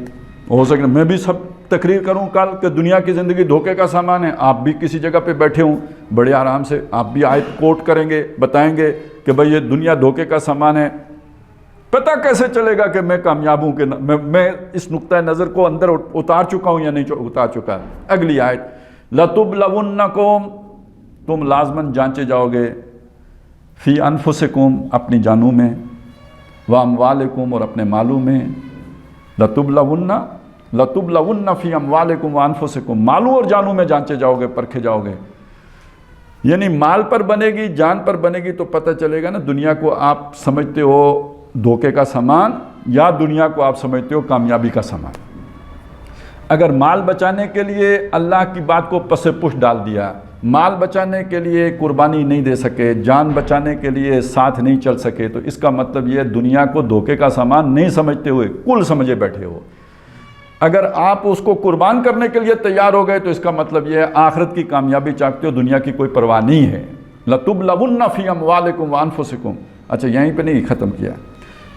ہو سکتا میں بھی سب تقریر کروں کل کہ دنیا کی زندگی دھوکے کا سامان ہے. آپ بھی کسی جگہ پہ بیٹھے ہوں بڑے آرام سے، آپ بھی آیت کوٹ کریں گے، بتائیں گے کہ بھئی یہ دنیا دھوکے کا سامان ہے. پتہ کیسے چلے گا کہ میں کامیاب ہوں کہ میں اس نقطہ نظر کو اندر اتار چکا ہوں یا نہیں اتار چکا؟ اگلی آیت، لَتُبْلَوُنَّكُمْ، تم لازماً جانچے جاؤ گے، فی انفسکم، اپنی جانوں میں، واموالکم، اور اپنے مالوں میں. لَتُبْلَوُنَّ فی اموالکم وانفسکم، مالوں اور جانوں میں جانچے جاؤ گے، پرکھے جاؤ گے. یعنی مال پر بنے گی، جان پر بنے گی تو پتہ چلے گا نا دنیا کو آپ سمجھتے ہو دھوکے کا سامان یا دنیا کو آپ سمجھتے ہو کامیابی کا سامان. اگر مال بچانے کے لیے اللہ کی بات کو پس پش ڈال دیا، مال بچانے کے لیے قربانی نہیں دے سکے، جان بچانے کے لیے ساتھ نہیں چل سکے، تو اس کا مطلب یہ دنیا کو دھوکے کا سامان نہیں سمجھتے ہوئے کل سمجھے بیٹھے ہو. اگر آپ اس کو قربان کرنے کے لیے تیار ہو گئے تو اس کا مطلب یہ ہے آخرت کی کامیابی چاہتے ہو، دنیا کی کوئی پرواہ نہیں ہے. لَتُبْلَوُنَّ فِي أَمْوَالِكُمْ وَأَنفُسِكُمْ. اچھا یہیں پہ نہیں ختم کیا،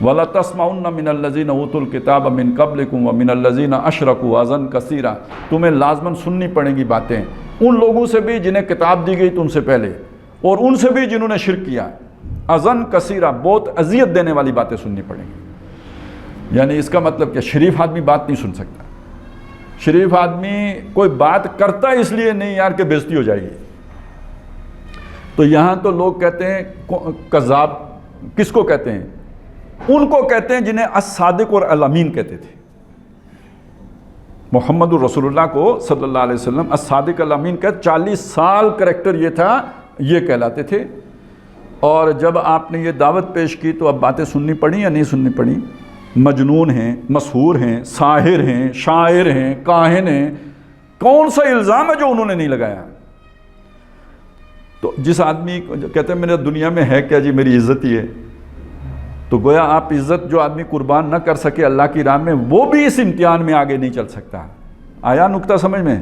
وَلَتَسْمَعُنَّ مِنَ الَّذِينَ أُوتُوا الْكِتَابَ مِنْ قَبْلِكُمْ وَمِنَ الَّذِينَ أَشْرَكُوا أَذًى كَثِيرًا. تمہیں لازماً سننی پڑیں گی باتیں ان لوگوں سے بھی جنہیں کتاب دی گئی تم سے پہلے، اور ان سے بھی جنہوں نے شرک کیا. اذًا کثیرا، بہت اذیت دینے والی باتیں سننی پڑیں گی. یعنی اس کا مطلب کہ شریف آدمی بات نہیں سن سکتا. شریف آدمی کوئی بات کرتا اس لیے نہیں یار کہ بےزتی ہو جائے گی. تو یہاں تو لوگ کہتے ہیں کذاب. کس کو کہتے ہیں؟ ان کو کہتے ہیں جنہیں الصادق اور الامین کہتے تھے. محمد الرسول اللہ کو صلی اللہ علیہ وسلم الصادق الامین کا 40 سال کریکٹر یہ تھا، یہ کہلاتے تھے. اور جب آپ نے یہ دعوت پیش کی تو اب باتیں سننی پڑی یا نہیں سننی پڑی؟ مجنون ہیں، مسحور ہیں، ساحر ہیں، شاعر ہیں، کاہن ہیں. کون سا الزام ہے جو انہوں نے نہیں لگایا؟ تو جس آدمی کہتے ہیں میرے دنیا میں ہے کیا جی، میری عزت ہی ہے، تو گویا آپ عزت جو آدمی قربان نہ کر سکے اللہ کی راہ میں، وہ بھی اس امتحان میں آگے نہیں چل سکتا. آیا نقطہ سمجھ میں؟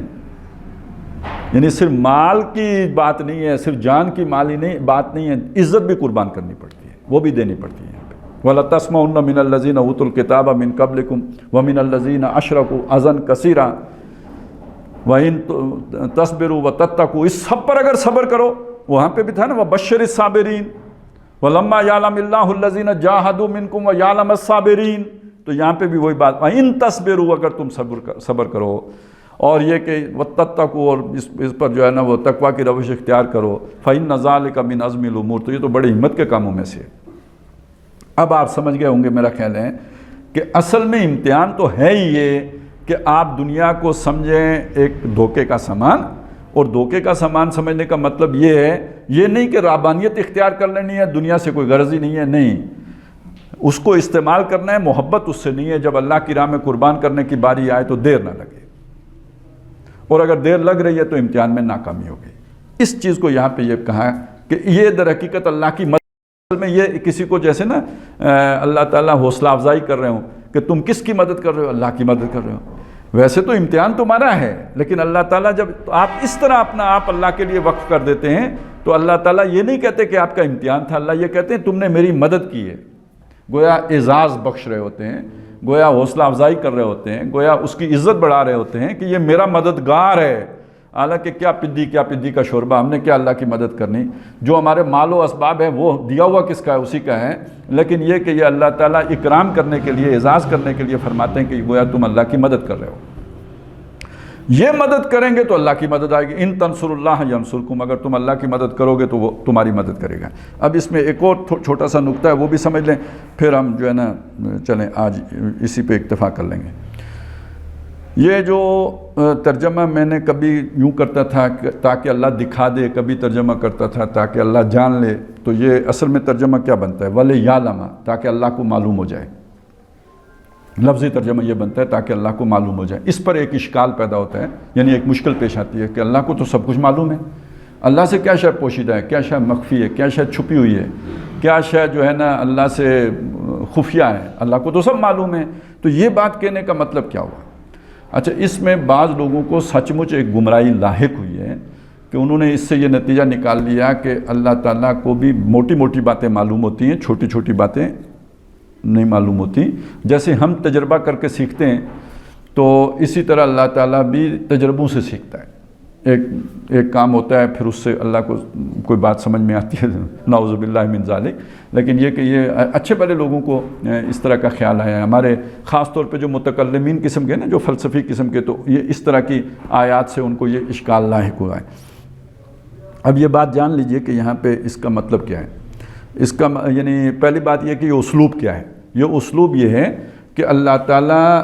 یعنی صرف مال کی بات نہیں ہے، صرف جان کی مالی نہیں بات نہیں ہے، عزت بھی قربان کرنی پڑتی ہے، وہ بھی دینی پڑتی ہے. وَلَتَسْمَعُنَّ مِنَ الَّذِينَ أُوتُوا الْكِتَابَ مِنْ قَبْلِكُمْ وَمِنَ الَّذِينَ أَشْرَكُوا أَذًى كَثِيرًا وَإِن تَصْبِرُوا وَتَتَّقُوا. اس سب پر اگر صبر کرو، وہاں پہ بھی تھا نا وَبَشِّرِ الصَّابِرِينَ وَلَمَّا يَعْلَمِ اللَّهُ الَّذِينَ جَاهَدُوا مِنْكُمْ وَيَعْلَمَ الصَّابِرِينَ. تو یہاں پہ بھی وہی بات، وَإِن تَصْبِرُوا، اگر تم صبر کرو، اور یہ کہ وَتَتَّقُوا، اور اس پر جو ہے نا وہ تقوی کی روش اختیار کرو، فَإِنَّ ذَلِكَ مِنْ عَزْمِ الْأُمُورِ. تو یہ تو بڑی ہمت کے کاموں میں سے. اب آپ سمجھ گئے ہوں گے میرا خیال ہے کہ اصل میں امتحان تو ہے ہی یہ کہ آپ دنیا کو سمجھیں ایک دھوکے کا سامان. اور دھوکے کا سامان سمجھنے کا مطلب یہ ہے، یہ نہیں کہ رہبانیت اختیار کر لینی ہے، دنیا سے کوئی غرض ہی نہیں ہے، نہیں، اس کو استعمال کرنا ہے، محبت اس سے نہیں ہے. جب اللہ کی راہ میں قربان کرنے کی باری آئے تو دیر نہ لگے، اور اگر دیر لگ رہی ہے تو امتحان میں ناکامی ہوگی. اس چیز کو یہاں پہ یہ کہا کہ یہ در حقیقت اللہ کی مدد میں، یہ کسی کو جیسے نا اللہ تعالیٰ حوصلہ افزائی کر رہے ہوں کہ تم کس کی مدد کر رہے ہو؟ اللہ کی مدد کر رہے ہو. ویسے تو امتحان تمہارا ہے، لیکن اللہ تعالیٰ جب آپ اس طرح اپنا آپ اللہ کے لیے وقف کر دیتے ہیں تو اللہ تعالیٰ یہ نہیں کہتے کہ آپ کا امتحان تھا، اللہ یہ کہتے ہیں تم نے میری مدد کی ہے. گویا اعزاز بخش رہے ہوتے ہیں، گویا حوصلہ افزائی کر رہے ہوتے ہیں، گویا اس کی عزت بڑھا رہے ہوتے ہیں کہ یہ میرا مددگار ہے. حالانکہ کیا پدی کا شوربہ، ہم نے کیا اللہ کی مدد کرنی، جو ہمارے مال و اسباب ہے وہ دیا ہوا کس کا ہے، اسی کا ہے، لیکن یہ کہ یہ اللہ تعالیٰ اکرام کرنے کے لیے، اعزاز کرنے کے لیے فرماتے ہیں کہ گویا تم اللہ کی مدد کر رہے ہو، یہ مدد کریں گے تو اللہ کی مدد آئے گی، ان تنصر اللہ ینصرکم، اگر تم اللہ کی مدد کرو گے تو وہ تمہاری مدد کرے گا۔ اب اس میں ایک اور چھوٹا سا نقطہ ہے، وہ بھی سمجھ لیں، پھر ہم جو ہے نا چلیں آج اسی پہ اکتفا کر لیں گے۔ یہ جو ترجمہ میں نے کبھی یوں کرتا تھا تاکہ اللہ دکھا دے، کبھی ترجمہ کرتا تھا تاکہ اللہ جان لے، تو یہ اصل میں ترجمہ کیا بنتا ہے، وَلِيَعْلَمَ، تاکہ اللہ کو معلوم ہو جائے، لفظی ترجمہ یہ بنتا ہے تاکہ اللہ کو معلوم ہو جائے۔ اس پر ایک اشکال پیدا ہوتا ہے، یعنی ایک مشکل پیش آتی ہے کہ اللہ کو تو سب کچھ معلوم ہے، اللہ سے کیا شے پوشیدہ ہے، کیا شے مخفی ہے، کیا شے چھپی ہوئی ہے، کیا شے جو ہے نا اللہ سے خفیہ ہے، اللہ کو تو سب معلوم ہے، تو یہ بات کہنے کا مطلب کیا ہوا؟ اچھا، اس میں بعض لوگوں کو سچ مچ ایک گمراہی لاحق ہوئی ہے کہ انہوں نے اس سے یہ نتیجہ نکال لیا کہ اللہ تعالیٰ کو بھی موٹی موٹی باتیں معلوم ہوتی ہیں، چھوٹی چھوٹی باتیں نہیں معلوم ہوتی۔ جیسے ہم تجربہ کر کے سیکھتے ہیں تو اسی طرح اللہ تعالیٰ بھی تجربوں سے سیکھتا ہے، ایک کام ہوتا ہے، پھر اس سے اللہ کو کوئی بات سمجھ میں آتی ہے، نعوذ باللہ من ذالک، لیکن یہ کہ یہ اچھے بڑے لوگوں کو اس طرح کا خیال آیا ہے، ہمارے خاص طور پہ جو متکلمین قسم کے نا، جو فلسفی قسم کے، تو یہ اس طرح کی آیات سے ان کو یہ اشکال لاحق ہوا ہے۔ اب یہ بات جان لیجئے کہ یہاں پہ اس کا مطلب کیا ہے، اس کا یعنی پہلی بات یہ کہ یہ اسلوب کیا ہے، یہ اسلوب یہ ہے کہ اللہ تعالیٰ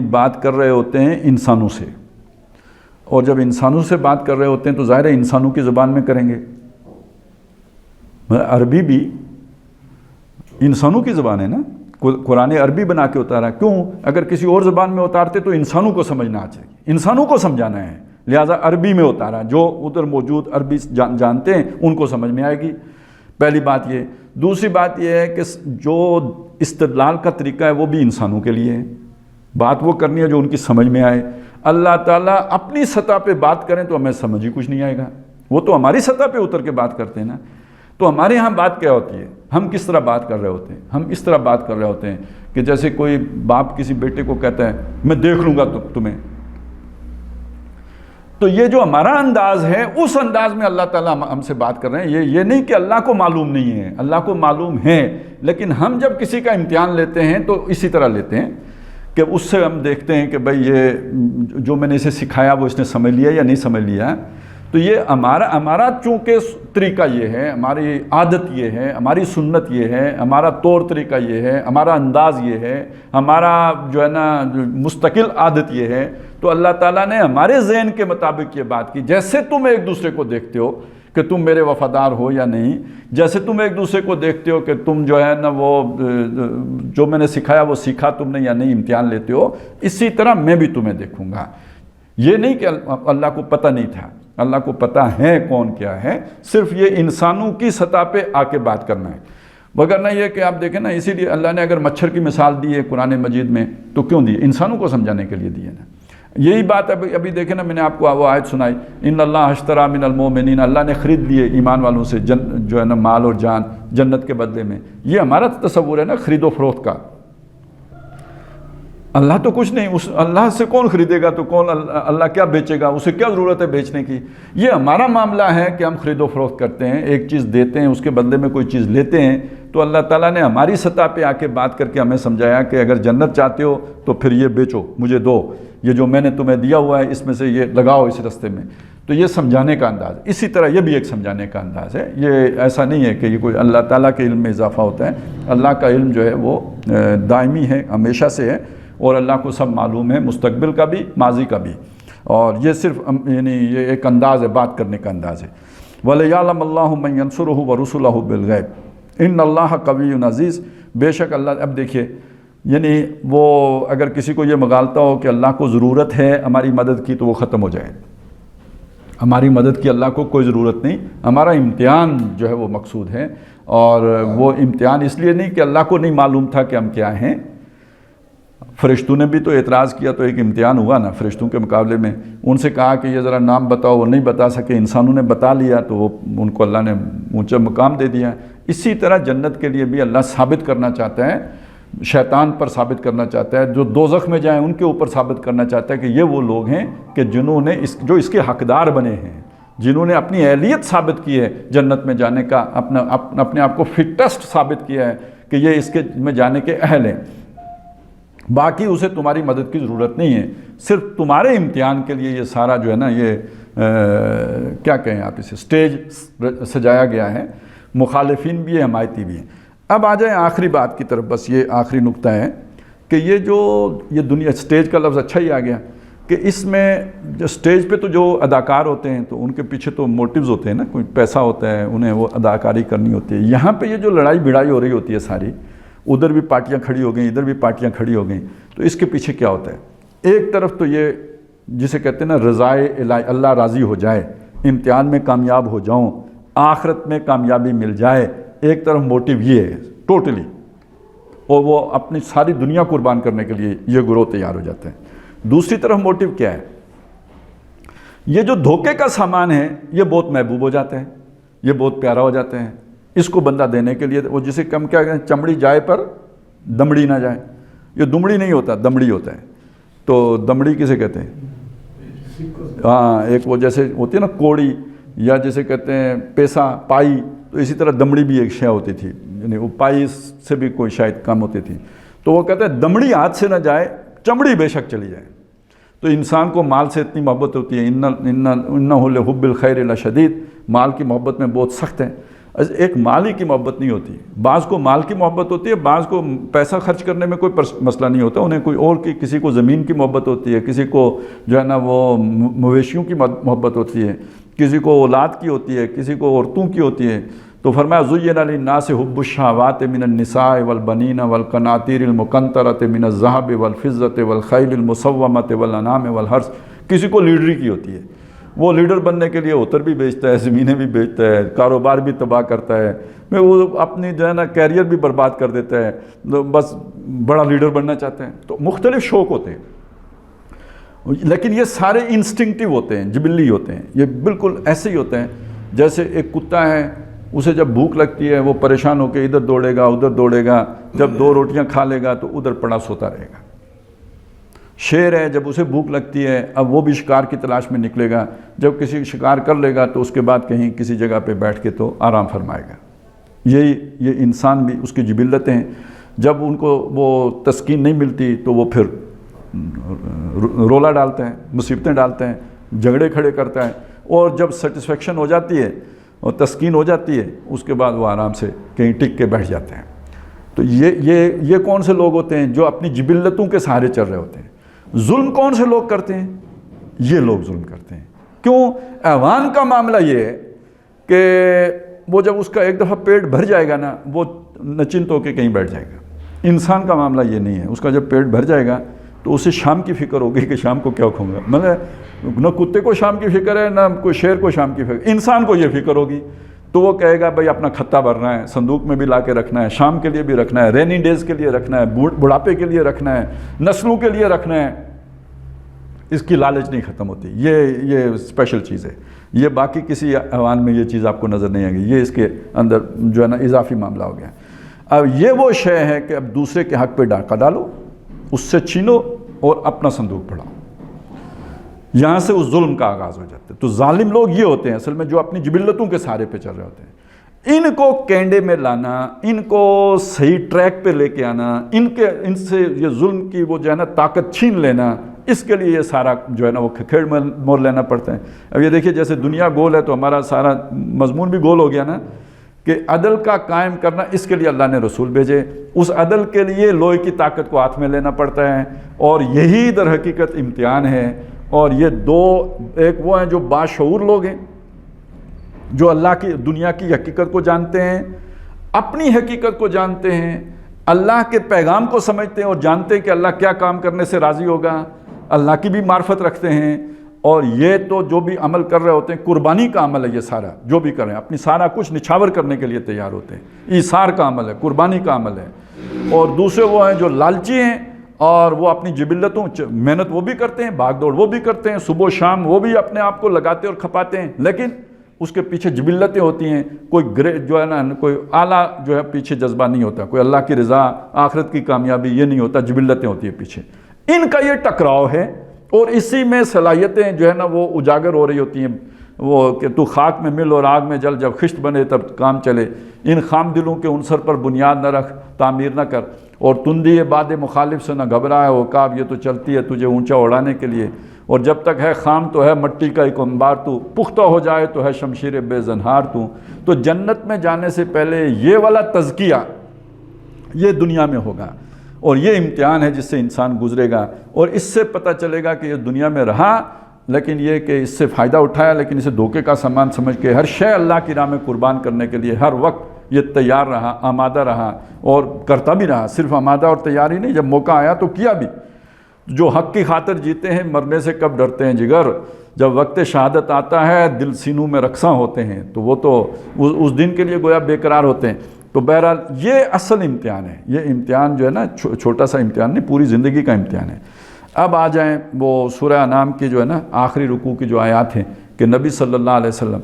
بات کر رہے ہوتے ہیں انسانوں سے، اور جب انسانوں سے بات کر رہے ہوتے ہیں تو ظاہر ہے انسانوں کی زبان میں کریں گے، عربی بھی انسانوں کی زبان ہے نا، قرآن عربی بنا کے اتارا، کیوں؟ اگر کسی اور زبان میں اتارتے تو انسانوں کو سمجھنا چاہیے، انسانوں کو سمجھانا ہے، لہٰذا عربی میں اتارا، جو ادھر موجود عربی جانتے ہیں ان کو سمجھ میں آئے گی، پہلی بات یہ۔ دوسری بات یہ ہے کہ جو استدلال کا طریقہ ہے وہ بھی انسانوں کے لیے ہے، بات وہ کرنی ہے جو ان کی سمجھ میں آئے۔ اللہ تعالیٰ اپنی سطح پہ بات کریں تو ہمیں سمجھ ہی کچھ نہیں آئے گا، وہ تو ہماری سطح پہ اتر کے بات کرتے ہیں نا، تو ہمارے ہاں بات کیا ہوتی ہے، ہم کس طرح بات کر رہے ہوتے ہیں، ہم اس طرح بات کر رہے ہوتے ہیں کہ جیسے کوئی باپ کسی بیٹے کو کہتا ہے میں دیکھ لوں گا تمہیں، تو یہ جو ہمارا انداز ہے اس انداز میں اللہ تعالیٰ ہم سے بات کر رہے ہیں۔ یہ نہیں کہ اللہ کو معلوم نہیں ہے، اللہ کو معلوم ہے، لیکن ہم جب کسی کا امتحان لیتے ہیں تو اسی طرح لیتے ہیں کہ اس سے ہم دیکھتے ہیں کہ بھئی یہ جو میں نے اسے سکھایا وہ اس نے سمجھ لیا یا نہیں سمجھ لیا۔ تو یہ ہمارا چونکہ طریقہ یہ ہے، ہماری عادت یہ ہے، ہماری سنت یہ ہے، ہمارا طور طریقہ یہ ہے، ہمارا انداز یہ ہے، ہمارا جو ہے نا مستقل عادت یہ ہے، تو اللہ تعالیٰ نے ہمارے ذہن کے مطابق یہ بات کی۔ جیسے تم ایک دوسرے کو دیکھتے ہو کہ تم میرے وفادار ہو یا نہیں، جیسے تم ایک دوسرے کو دیکھتے ہو کہ تم جو ہے نا وہ جو میں نے سکھایا وہ سیکھا تم نے یا نہیں، امتحان لیتے ہو، اسی طرح میں بھی تمہیں دیکھوں گا۔ یہ نہیں کہ اللہ کو پتہ نہیں تھا، اللہ کو پتہ ہے کون کیا ہے، صرف یہ انسانوں کی سطح پہ آ کے بات کرنا ہے۔ وگرنہ یہ کہ آپ دیکھیں نا، اسی لیے اللہ نے اگر مچھر کی مثال دی ہے قرآن مجید میں تو کیوں دی؟ انسانوں کو سمجھانے کے لیے دی ہے نا۔ یہی بات ابھی دیکھیں نا، میں نے آپ کو وہ آیت سنائی، ان اللہ اشتری من المؤمنین، اللہ نے خرید لیے ایمان والوں سے جو ہے نا مال اور جان جنت کے بدلے میں۔ یہ ہمارا تصور ہے نا خرید و فروخت کا، اللہ تو کچھ نہیں، اس اللہ سے کون خریدے گا، تو کون اللہ کیا بیچے گا، اسے کیا ضرورت ہے بیچنے کی؟ یہ ہمارا معاملہ ہے کہ ہم خرید و فروخت کرتے ہیں، ایک چیز دیتے ہیں اس کے بدلے میں کوئی چیز لیتے ہیں۔ تو اللہ تعالیٰ نے ہماری سطح پہ آ کے بات کر کے ہمیں سمجھایا کہ اگر جنت چاہتے ہو تو پھر یہ بیچو، مجھے دو، یہ جو میں نے تمہیں دیا ہوا ہے اس میں سے یہ لگاؤ اس راستے میں۔ تو یہ سمجھانے کا انداز، اسی طرح یہ بھی ایک سمجھانے کا انداز ہے۔ یہ ایسا نہیں ہے کہ یہ کوئی اللہ تعالیٰ کے علم میں اضافہ ہوتا ہے، اللہ کا علم جو ہے وہ دائمی ہے، ہمیشہ سے ہے، اور اللہ کو سب معلوم ہے، مستقبل کا بھی ماضی کا بھی، اور یہ صرف یعنی یہ ایک انداز ہے، بات کرنے کا انداز ہے۔ وَلِيَعْلَمَ اللَّهُ مَن يَنصُرُهُ وَرُسُلَهُ بِالْغَيْبِ إِنَّ اللَّهَ قَوِيٌّ عَزِيزٌ، بے شک اللہ۔ اب دیکھیے، یعنی وہ اگر کسی کو یہ مغالطہ ہو کہ اللہ کو ضرورت ہے ہماری مدد کی تو وہ ختم ہو جائے، ہماری مدد کی اللہ کو کوئی ضرورت نہیں، ہمارا امتحان جو ہے وہ مقصود ہے، اور وہ امتحان اس لیے نہیں کہ اللہ کو نہیں معلوم تھا کہ ہم کیا ہیں۔ فرشتوں نے بھی تو اعتراض کیا، تو ایک امتحان ہوا نا فرشتوں کے مقابلے میں، ان سے کہا کہ یہ ذرا نام بتاؤ، وہ نہیں بتا سکے، انسانوں نے بتا لیا تو وہ ان کو اللہ نے اونچا مقام دے دیا۔ اسی طرح جنت کے لیے بھی اللہ ثابت کرنا چاہتا ہے شیطان پر ثابت کرنا چاہتا ہے، جو دوزخ میں جائیں ان کے اوپر ثابت کرنا چاہتا ہے کہ یہ وہ لوگ ہیں کہ جنہوں نے جو اس کے حقدار بنے ہیں، جنہوں نے اپنی اہلیت ثابت کی ہے جنت میں جانے کا، اپنے آپ کو فٹسٹ ثابت کیا ہے کہ یہ اس کے میں جانے کے اہل ہیں۔ باقی اسے تمہاری مدد کی ضرورت نہیں ہے، صرف تمہارے امتحان کے لیے یہ سارا جو ہے نا یہ کیا کہیں آپ اسے اسٹیج سجایا گیا ہے، مخالفین بھی ہیں حمایتی بھی ہیں۔ اب آ جائیں آخری بات کی طرف، بس یہ آخری نقطہ ہے کہ یہ دنیا اسٹیج کا لفظ اچھا ہی آ گیا کہ اس میں جو اسٹیج پہ تو جو اداکار ہوتے ہیں تو ان کے پیچھے تو موٹیوز ہوتے ہیں نا، کوئی پیسہ ہوتا ہے، انہیں وہ اداکاری کرنی ہوتی ہے۔ یہاں پہ یہ جو لڑائی بھڑائی ہو رہی ہوتی ہے ساری، ادھر بھی پارٹیاں کھڑی ہو گئیں، ادھر بھی پارٹیاں کھڑی ہو گئیں، تو اس کے پیچھے کیا ہوتا ہے؟ ایک طرف تو یہ جسے کہتے ہیں نا رضائے الہی، اللہ راضی ہو جائے، امتحان میں کامیاب ہو جاؤں، آخرت میں کامیابی مل جائے، ایک طرف موٹیو یہ ہے ٹوٹلی، اور وہ اپنی ساری دنیا قربان کرنے کے لیے یہ گروہ تیار ہو جاتے ہیں۔ دوسری طرف موٹیو کیا ہے؟ یہ جو دھوکے کا سامان ہے یہ بہت محبوب ہو جاتے ہیں، یہ بہت پیارا ہو جاتے ہیں، اس کو بندہ دینے کے لیے وہ جسے کم کیا کہیں، چمڑی جائے پر دمڑی نہ جائے، یہ دمڑی نہیں ہوتا، دمڑی ہوتا ہے۔ تو دمڑی کسے کہتے ہیں؟ ہاں، ایک وہ جیسے ہوتی ہے نا کوڑی، یا جیسے کہتے ہیں پیسہ پائی، تو اسی طرح دمڑی بھی ایک شے ہوتی تھی، یعنی وہ پائی سے بھی کوئی شاید کم ہوتی تھی۔ تو وہ کہتے ہیں دمڑی ہاتھ سے نہ جائے، چمڑی بے شک چلی جائے۔ تو انسان کو مال سے اتنی محبت ہوتی ہے، انہ لحب الخیر لشدید، مال کی محبت میں بہت سخت ہے۔ ایک مال ہی کی محبت نہیں ہوتی، بعض کو مال کی محبت ہوتی ہے، بعض کو پیسہ خرچ کرنے میں کوئی مسئلہ نہیں ہوتا، انہیں کوئی اور کسی کو زمین کی محبت ہوتی ہے، کسی کو جو ہے نا وہ مویشیوں کی محبت ہوتی ہے، کسی کو اولاد کی ہوتی ہے، کسی کو عورتوں کی ہوتی ہے۔ تو فرمایا زُيِّنَ لِلنَّاسِ حُبُّ الشَّهَوَاتِ مِنَ النِّسَاءِ وَالْبَنِينَ وَالْقَنَاطِيرِ الْمُقَنطَرَةِ مِنَ الذَّهَبِ وَالْفِضَّةِ وَالْخَيْلِ الْمُسَوَّمَةِ وَالْأَنْعَامِ وَالْحَرْثِ۔ کسی کو لیڈری کی ہوتی ہے، وہ لیڈر بننے کے لیے ہوتر بھی بیچتا ہے، زمینیں بھی بیچتا ہے، کاروبار بھی تباہ کرتا ہے، وہ اپنی جو ہے نا کیریئر بھی برباد کر دیتا ہے، بس بڑا لیڈر بننا چاہتے ہیں۔ تو مختلف شوق ہوتے ہیں، لیکن یہ سارے انسٹنکٹیو ہوتے ہیں، جبلی ہوتے ہیں، یہ بالکل ایسے ہی ہوتے ہیں جیسے ایک کتا ہے، اسے جب بھوک لگتی ہے وہ پریشان ہو کے ادھر دوڑے گا ادھر دوڑے گا، جب 2 روٹیاں کھا لے گا تو ادھر پڑا سوتا رہے گا۔ شیر ہے، جب اسے بھوک لگتی ہے اب وہ بھی شکار کی تلاش میں نکلے گا، جب کسی شکار کر لے گا تو اس کے بعد کہیں کسی جگہ پہ بیٹھ کے تو آرام فرمائے گا۔ یہ انسان بھی اس کی جبلتیں ہیں، جب ان کو وہ تسکین نہیں ملتی تو وہ پھر رولا ڈالتا ہے، مصیبتیں ڈالتے ہیں، جھگڑے کھڑے کرتا ہے، اور جب سیٹسفیکشن ہو جاتی ہے اور تسکین ہو جاتی ہے اس کے بعد وہ آرام سے کہیں ٹک کے بیٹھ جاتے ہیں۔ تو یہ کون سے لوگ ہوتے ہیں جو اپنی جبلتوں کے سہارے چل رہے ہوتے ہیں؟ ظلم کون سے لوگ کرتے ہیں؟ یہ لوگ ظلم کرتے ہیں۔ کیوں؟ ایوان کا معاملہ یہ ہے کہ وہ جب اس کا ایک دفعہ پیٹ بھر جائے گا نا وہ نچنت ہو کے کہیں بیٹھ جائے گا۔ انسان کا معاملہ یہ نہیں ہے، اس کا جب پیٹ بھر جائے گا تو اسے شام کی فکر ہوگی کہ شام کو کیا کھاؤں گا۔ مطلب نہ کتے کو شام کی فکر ہے، نہ کوئی شیر کو شام کی فکر، انسان کو یہ فکر ہوگی تو وہ کہے گا بھائی اپنا کھتا بھرنا ہے، صندوق میں بھی لا کے رکھنا ہے، شام کے لیے بھی رکھنا ہے، رینی ڈیز کے لیے رکھنا ہے، بڑھاپے کے لیے رکھنا ہے، نسلوں کے لیے رکھنا ہے۔ اس کی لالچ نہیں ختم ہوتی، یہ اسپیشل چیز ہے، یہ باقی کسی ایوان میں یہ چیز آپ کو نظر نہیں آئے گی، یہ اس کے اندر جو ہے نا اضافی معاملہ ہو گیا۔ اب یہ وہ شے ہے کہ اب دوسرے کے حق پہ ڈاکہ ڈالو، اس سے چھینو اور اپنا صندوق بڑھاؤ، یہاں سے اس ظلم کا آغاز ہو جاتا ہے۔ تو ظالم لوگ یہ ہوتے ہیں اصل میں جو اپنی جبلتوں کے سہارے پہ چل رہے ہوتے ہیں۔ ان کو کینڈے میں لانا، ان کو صحیح ٹریک پہ لے کے آنا، ان سے یہ ظلم کی وہ جو ہے نا طاقت چھین لینا، اس کے لیے یہ سارا جو ہے نا وہ کھیڑ مور لینا پڑتا ہے۔ اب یہ دیکھیے جیسے دنیا گول ہے تو ہمارا سارا مضمون بھی گول ہو گیا نا، کہ عدل کا قائم کرنا، اس کے لیے اللہ نے رسول بھیجے، اس عدل کے لیے لوہے کی طاقت کو ہاتھ میں لینا پڑتا ہے، اور یہی در حقیقت امتحان ہے۔ اور یہ ایک وہ ہیں جو باشعور لوگ ہیں، جو اللہ کی دنیا کی حقیقت کو جانتے ہیں، اپنی حقیقت کو جانتے ہیں، اللہ کے پیغام کو سمجھتے ہیں اور جانتے ہیں کہ اللہ کیا کام کرنے سے راضی ہوگا، اللہ کی بھی معرفت رکھتے ہیں، اور یہ تو جو بھی عمل کر رہے ہوتے ہیں قربانی کا عمل ہے، یہ سارا جو بھی کر رہے ہیں اپنی سارا کچھ نچھاور کرنے کے لیے تیار ہوتے ہیں، ایثار کا عمل ہے، قربانی کا عمل ہے۔ اور دوسرے وہ ہیں جو لالچی ہیں اور وہ اپنی جبلتوں محنت وہ بھی کرتے ہیں، بھاگ دوڑ وہ بھی کرتے ہیں، صبح و شام وہ بھی اپنے آپ کو لگاتے اور کھپاتے ہیں، لیکن اس کے پیچھے جبلتیں ہوتی ہیں، کوئی جو ہے نا کوئی اعلیٰ جو ہے پیچھے جذبہ نہیں ہوتا، کوئی اللہ کی رضا، آخرت کی کامیابی، یہ نہیں ہوتا، جبلتیں ہوتی ہیں پیچھے. ان کا یہ ٹکراؤ ہے اور اسی میں صلاحیتیں جو ہے نا وہ اجاگر ہو رہی ہوتی ہیں. وہ کہ تو خاک میں مل اور آگ میں جل، جب خشت بنے تب کام چلے. ان خام دلوں کے عنصر پر بنیاد نہ رکھ، تعمیر نہ کر، اور تندی باد مخالف سے نہ گھبرائے ہو کعب، یہ تو چلتی ہے تجھے اونچا اڑانے کے لیے. اور جب تک ہے خام تو ہے مٹی کا ایک انبار تو، پختہ ہو جائے تو ہے شمشیر بے زنہار تو. تو جنت میں جانے سے پہلے یہ والا تزکیہ یہ دنیا میں ہوگا، اور یہ امتحان ہے جس سے انسان گزرے گا، اور اس سے پتہ چلے گا کہ یہ دنیا میں رہا لیکن یہ کہ اس سے فائدہ اٹھایا، لیکن اسے دھوکے کا سامان سمجھ کے ہر شے اللہ کی راہ میں قربان کرنے کے لیے ہر وقت یہ تیار رہا، آمادہ رہا اور کرتا بھی رہا. صرف آمادہ اور تیار ہی نہیں، جب موقع آیا تو کیا بھی. جو حق کی خاطر جیتے ہیں مرنے سے کب ڈرتے ہیں جگر، جب وقت شہادت آتا ہے دل سینوں میں رقصاں ہوتے ہیں، تو وہ تو اس دن کے لیے گویا بے قرار ہوتے ہیں. تو بہرحال یہ اصل امتحان ہے. یہ امتحان جو ہے نا چھوٹا سا امتحان نہیں، پوری زندگی کا امتحان ہے. اب آ جائیں وہ سورہ انعام کی جو ہے نا آخری رکوع کی جو آیات ہیں کہ نبی صلی اللہ علیہ وسلم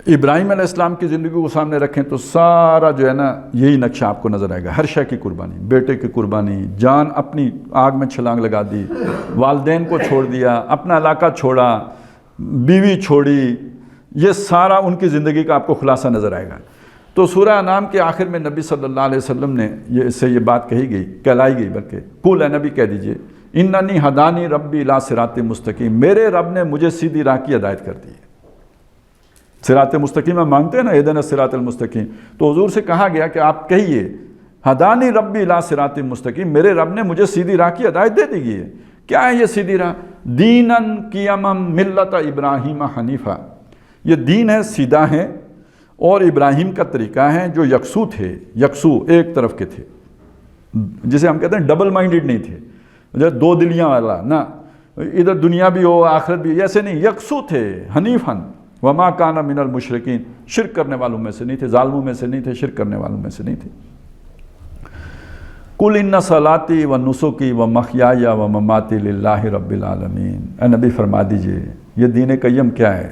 ابراہیم علیہ السلام کی زندگی کو سامنے رکھیں تو سارا جو ہے نا یہی نقشہ آپ کو نظر آئے گا. ہر شے کی قربانی، بیٹے کی قربانی، جان اپنی آگ میں چھلانگ لگا دی، والدین کو چھوڑ دیا، اپنا علاقہ چھوڑا، بیوی چھوڑی، یہ سارا ان کی زندگی کا آپ کو خلاصہ نظر آئے گا. تو سورہ انعام کے آخر میں نبی صلی اللہ علیہ وسلم نے اس سے یہ بات کہی گئی، کہلائی گئی، بلکہ قل اے نبی کہہ دیجئے اننی ہدانی ربی الی صراط مستقیم، میرے رب نے مجھے سیدھی راہ کی ہدایت کر دی ہے. صراط مستقیم ہم مانگتے ہیں نا، اہدنا الصراط المستقیم، تو حضور سے کہا گیا کہ آپ کہیے ہدانی ربی الی صراط مستقیم، میرے رب نے مجھے سیدھی راہ کی ہدایت دے دی ہے. کیا ہے یہ سیدھی راہ؟ دینن قیما ملت ابراہیم حنیفہ، یہ دین ہے، سیدھا ہے، اور ابراہیم کا طریقہ ہے جو یکسو تھے، یکسو ایک طرف کے تھے، جسے ہم کہتے ہیں ڈبل مائنڈڈ نہیں تھے، جو دو دلیاں والا نہ، ادھر دنیا بھی ہو آخرت بھی، ایسے نہیں، یکسو تھے. حنیفاً وما کان من المشرکین، شرک کرنے والوں میں سے نہیں تھے، ظالموں میں سے نہیں تھے، شرک کرنے والوں میں سے نہیں تھے. قل ان صلاتی و نسکی و محیای و مماتی للہ رب العالمین، اے نبی فرما دیجئے یہ دین قیم کیا ہے،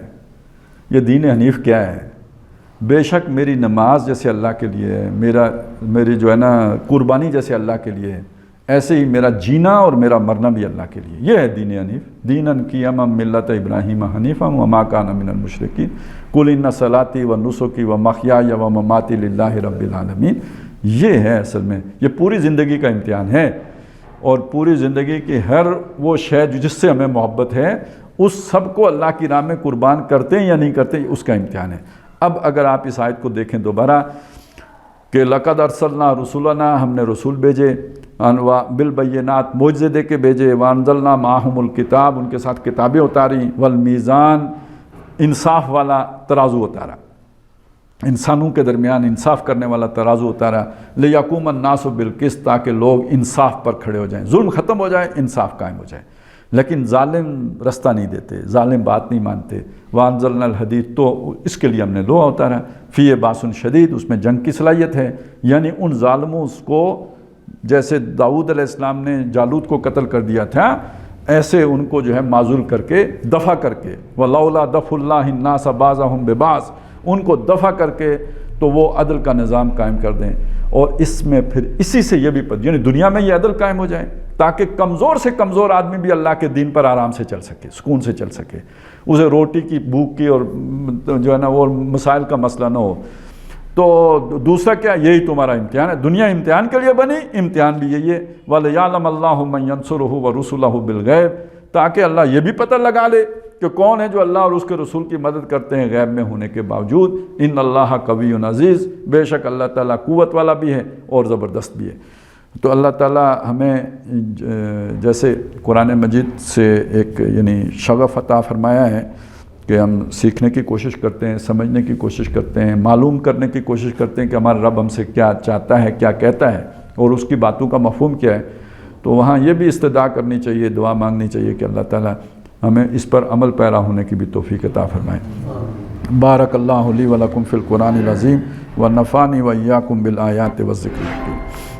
یہ دین حنیف کیا ہے. بے شک میری نماز جیسے اللہ کے لیے ہے، میری جو ہے نا قربانی جیسے اللہ کے لیے ہے، ایسے ہی میرا جینا اور میرا مرنا بھی اللہ کے لیے. یہ ہے دین حنیف. دینن قیما ملت ابراہیم حنیفا وما کان من المشرکین قل ان صلاتی و نسکی و محیای و مماتی للہ رب العالمین. یہ ہے اصل میں، یہ پوری زندگی کا امتحان ہے، اور پوری زندگی کی ہر وہ شے جس سے ہمیں محبت ہے اس سب کو اللہ کی راہ میں قربان کرتے ہیں یا نہیں کرتے، اس کا امتحان ہے. اب اگر آپ اس آیت کو دیکھیں دوبارہ کہ لقد ارسلنا رسولنا، ہم نے رسول بھیجے، بالبینات، معجزے دے کے بھیجے، وانزلنا معہم الکتاب، ان کے ساتھ کتابیں اتاری، والمیزان، انصاف والا ترازو اتارا، انسانوں کے درمیان انصاف کرنے والا ترازو اتارا، لیقوم الناس بالقسط، تاکہ لوگ انصاف پر کھڑے ہو جائیں، ظلم ختم ہو جائے، انصاف قائم ہو جائے. لیکن ظالم رستہ نہیں دیتے، ظالم بات نہیں مانتے. وانزلنا الحدید، تو اس کے لیے ہم نے لوہا اتارا، فیہ باس شدید، اس میں جنگ کی صلاحیت ہے. یعنی ان ظالموں کو جیسے داؤد علیہ السلام نے جالوت کو قتل کر دیا تھا، ایسے ان کو جو ہے معزول کر کے، دفع کر کے، وَلَوْلَا دَفْعُ اللَّهِ النَّاسَ بَعْضَهُمْ بِبَعْضٍ، ان کو دفع کر کے تو وہ عدل کا نظام قائم کر دیں. اور اس میں پھر اسی سے یہ بھی یعنی دنیا میں یہ عدل قائم ہو جائے تاکہ کمزور سے کمزور آدمی بھی اللہ کے دین پر آرام سے چل سکے، سکون سے چل سکے، اسے روٹی کی، بھوک کی اور جو ہے نا وہ مسائل کا مسئلہ نہ ہو. تو دوسرا کیا، یہی تمہارا امتحان ہے. دنیا امتحان کے لیے بنی، امتحان بھی یہی ہے. وَلِيَعْلَمَ اللَّهُ مَن يَنصُرُهُ وَرُسُلَهُ بِالْغَيْبِ، تاکہ اللہ یہ بھی پتہ لگا لے کہ کون ہے جو اللہ اور اس کے رسول کی مدد کرتے ہیں غیب میں ہونے کے باوجود. ان اللہ قوی عزیز، بے شک اللہ تعالیٰ قوت والا بھی ہے اور زبردست بھی ہے. تو اللہ تعالیٰ ہمیں جیسے قرآن مجید سے ایک یعنی شغف عطا فرمایا ہے کہ ہم سیکھنے کی کوشش کرتے ہیں، سمجھنے کی کوشش کرتے ہیں، معلوم کرنے کی کوشش کرتے ہیں کہ ہمارا رب ہم سے کیا چاہتا ہے، کیا کہتا ہے اور اس کی باتوں کا مفہوم کیا ہے. تو وہاں یہ بھی استدعا کرنی چاہیے، دعا مانگنی چاہیے کہ اللہ تعالیٰ ہمیں اس پر عمل پیرا ہونے کی بھی توفیق عطا فرمائے. بارک اللہ لی و لکم فی القرآن العظیم ونفعنی و ایاکم بالآیات والذکر الحکیم.